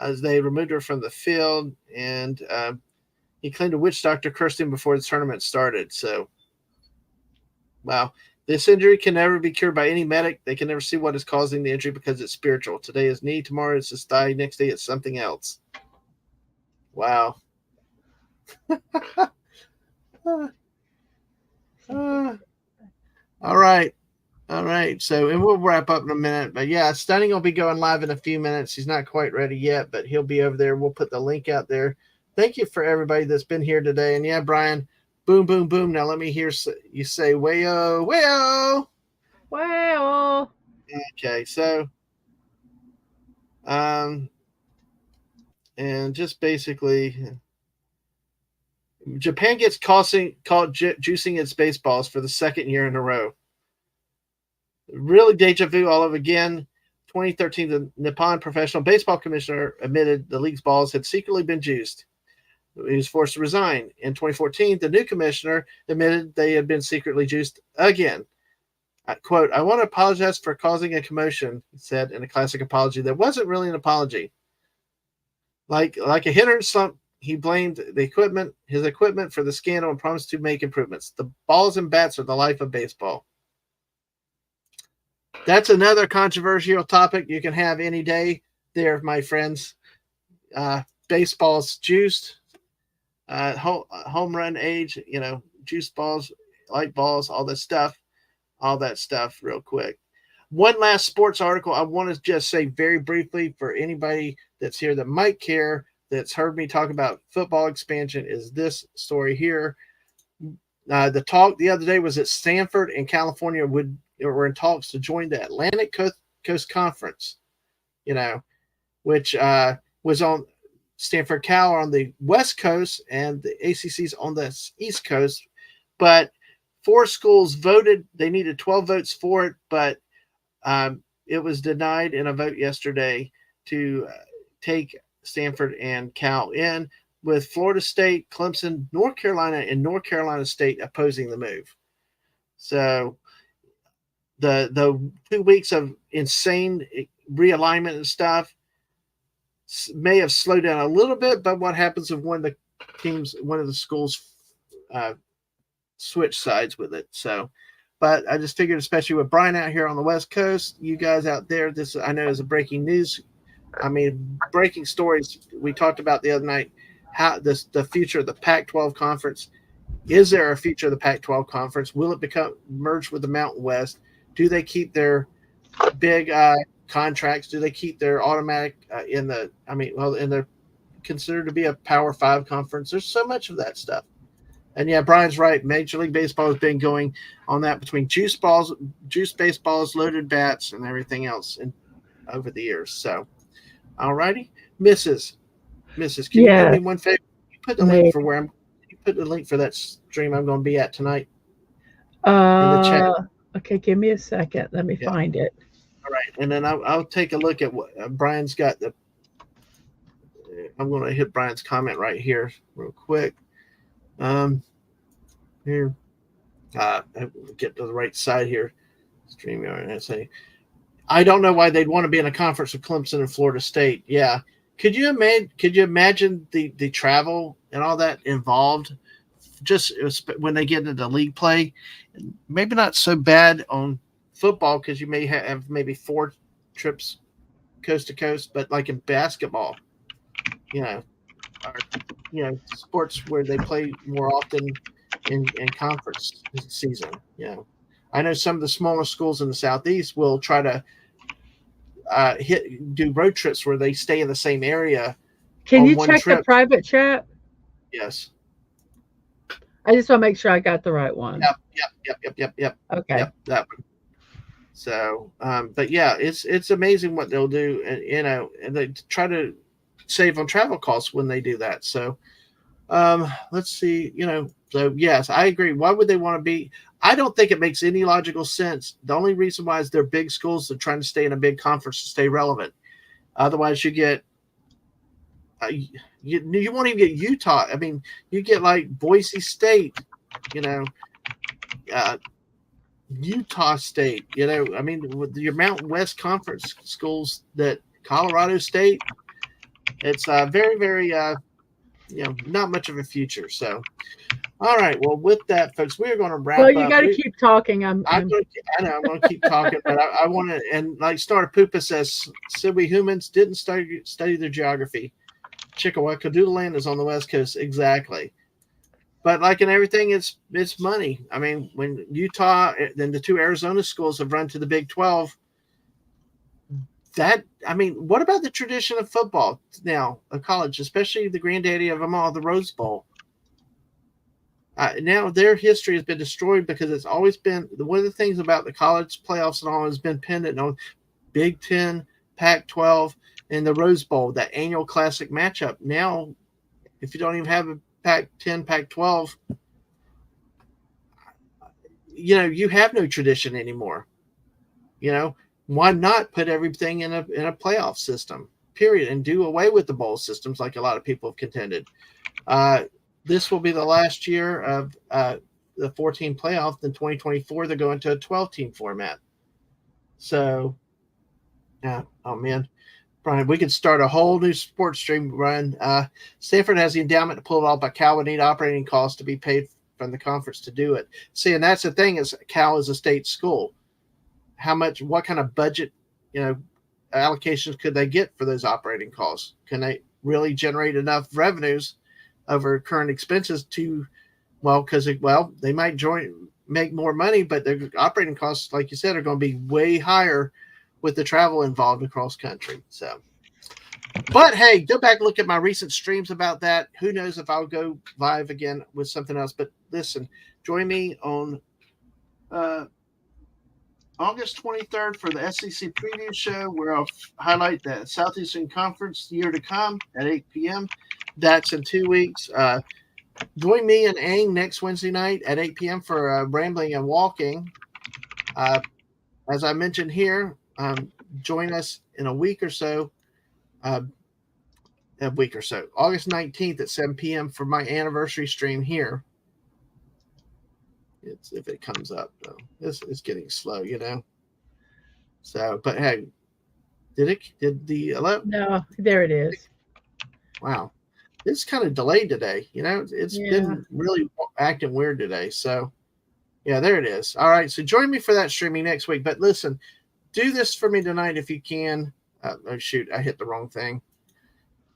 as they removed her from the field, and he claimed a witch doctor cursed him before the tournament started. So, wow. This injury can never be cured by any medic. They can never see what is causing the injury because it's spiritual. Today is knee, tomorrow it's his thigh, next day it's something else. Wow. All right. So, and we'll wrap up in a minute. But yeah, Stunning will be going live in a few minutes. He's not quite ready yet, but he'll be over there. We'll put the link out there. Thank you for everybody that's been here today. And yeah, Brian, boom, boom, boom. Now let me hear you say, wayo, wayo. Well. Okay, so, and just basically, Japan gets caught juicing its baseballs for the second year in a row. Really deja vu all over again. 2013, the Nippon Professional Baseball Commissioner admitted the league's balls had secretly been juiced. He was forced to resign. In 2014, the new commissioner admitted they had been secretly juiced again. Quote, I want to apologize for causing a commotion, he said in a classic apology that wasn't really an apology. Like a hitter in slump, he blamed his equipment for the scandal and promised to make improvements. The balls and bats are the life of baseball. That's another controversial topic you can have any day there, my friends. Baseball's juiced, home run age, juice balls, light balls, all that stuff real quick. One last sports article I want to just say very briefly for anybody that's here that might care, that's heard me talk about football expansion, is this story here. The talk the other day was that Stanford and California were in talks to join the Atlantic Coast Conference, which was on Stanford Cal on the West Coast and the ACC's on the East Coast. But 4 schools voted. They needed 12 votes for it, but it was denied in a vote yesterday to take Stanford and Cal in, with Florida State, Clemson, North Carolina, and North Carolina State opposing the move. So the 2 weeks of insane realignment and stuff may have slowed down a little bit, but what happens if one of the schools switch sides with it? So, but I just figured, especially with Brian out here on the West Coast, you guys out there, this I know is a breaking news. I mean, breaking stories. We talked about the other night how the future of the Pac-12 conference. Is there a future of the Pac-12 conference? Will it become merged with the Mountain West? Do they keep their big contracts? Do they keep their automatic and they're considered to be a Power 5 conference? There's so much of that stuff. And yeah, Brian's right. Major League Baseball has been going on that between juice baseballs, loaded bats, and everything else over the years. So, all righty, Mrs. Can you do me one favor? You put the link for you put the link for that stream I'm going to be at tonight in the chat. Okay, give me a second. Let me find it. All right, and then I'll take a look at what Brian's got. I'm going to hit Brian's comment right here real quick. Here, get to the right side here. StreamYard, I say, I don't know why they'd want to be in a conference with Clemson and Florida State. Yeah, could you imagine the travel and all that involved? Just when they get into league play, maybe not so bad on football because you may have maybe 4 trips coast to coast, but like in basketball, sports where they play more often in conference season. I know some of the smaller schools in the Southeast will try to do road trips where they stay in the same area. Can on you one check the trip. private chat? Yes. I just want to make sure I got the right one. Yep. Okay. Yep, that one. So, but yeah, it's amazing what they'll do, and they try to save on travel costs when they do that. So, let's see, so yes, I agree. Why would they want to be? I don't think it makes any logical sense. The only reason why is they're big schools. They're trying to stay in a big conference to stay relevant. Otherwise, you get you won't even get Utah. I mean, you get like Boise State, Utah State. I mean, with your Mountain West Conference schools, that Colorado State, it's very, very, not much of a future. So, all right. Well, with that, folks, we are going to wrap Well, up. you got to keep talking. I know. I'm going to keep talking, but I want to, and like Star Poopa says, said we humans didn't study their geography. Chickawatt, Land is on the West Coast. Exactly. But like in everything, it's money. I mean, when Utah, then the two Arizona schools have run to the Big 12. What about the tradition of football now, of college, especially the granddaddy of them all, the Rose Bowl? Now their history has been destroyed because it's always been one of the things about the college playoffs and all has been pendant on Big 10, Pac-12, and the Rose Bowl, that annual classic matchup. Now, if you don't even have a Pac-10, Pac-12, you have no tradition anymore. Why not put everything in a playoff system, period, and do away with the bowl systems like a lot of people have contended. This will be the last year of the 14 playoff. In 2024, they're going to a 12-team format. So, oh man, Brian, we could start a whole new sports stream run. Stanford has the endowment to pull it all, but Cal would need operating costs to be paid from the conference to do it. See, and that's the thing is Cal is a state school. What kind of budget, allocations could they get for those operating costs? Can they really generate enough revenues over current expenses they might make more money, but their operating costs, like you said, are going to be way higher with the travel involved across country. So, but hey, go back and look at my recent streams about that. Who knows if I'll go live again with something else, but listen, join me on, August 23rd for the SEC preview show, where I'll highlight the Southeastern Conference year to come at 8 p.m. That's in 2 weeks. Join me and Aang next Wednesday night at 8 p.m. for Rambling and Walking. As I mentioned here, join us in a week or so. August 19th at 7 p.m. for my anniversary stream here. If it comes up, though. This is getting slow, So, but hey, did the 11? No, there it is. Wow. It's kind of delayed today. It's been really acting weird today. So, yeah, there it is. All right. So join me for that streaming next week. But listen, do this for me tonight if you can. Oh, shoot. I hit the wrong thing.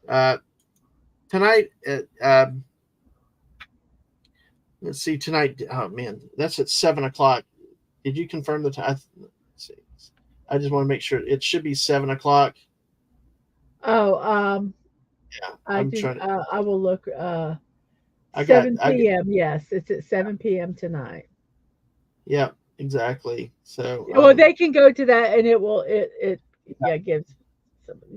Tonight, let's see, tonight. Oh, man, that's at 7 o'clock. Did you confirm the time? Let's see. I just want to make sure it should be 7 o'clock. Oh, yeah. I will look. 7 p.m. Yes, it's at 7 p.m. tonight. Yeah, exactly. So, they can go to that, and it will. It gives.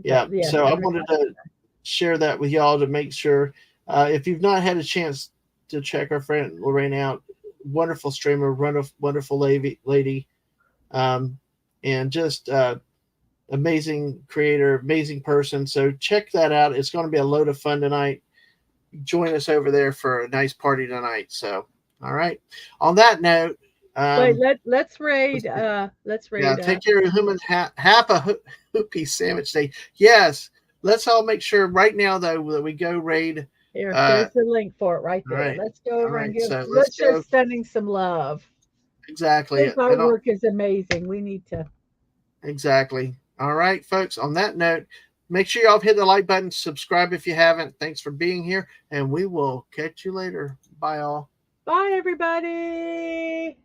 Yeah. So I wanted to share that with y'all to make sure. If you've not had a chance to check our friend Lorraine out, wonderful streamer, wonderful lady, and just amazing creator, amazing person. So check that out. It's going to be a load of fun tonight. Join us over there for a nice party tonight. So, all right. On that note, wait, let's raid. Let's raid. Yeah, take care of human. Half a hoopie sandwich day. Yes. Let's all make sure right now though that we go raid. There's the link for it right there. Right. Let's go over and give. So let's just sending some love. Exactly. His artwork is amazing. We need to. Exactly. All right, folks. On that note, Make sure y'all hit the like button, subscribe if you haven't. Thanks for being here, and we will catch you later. Bye, all. Bye, everybody.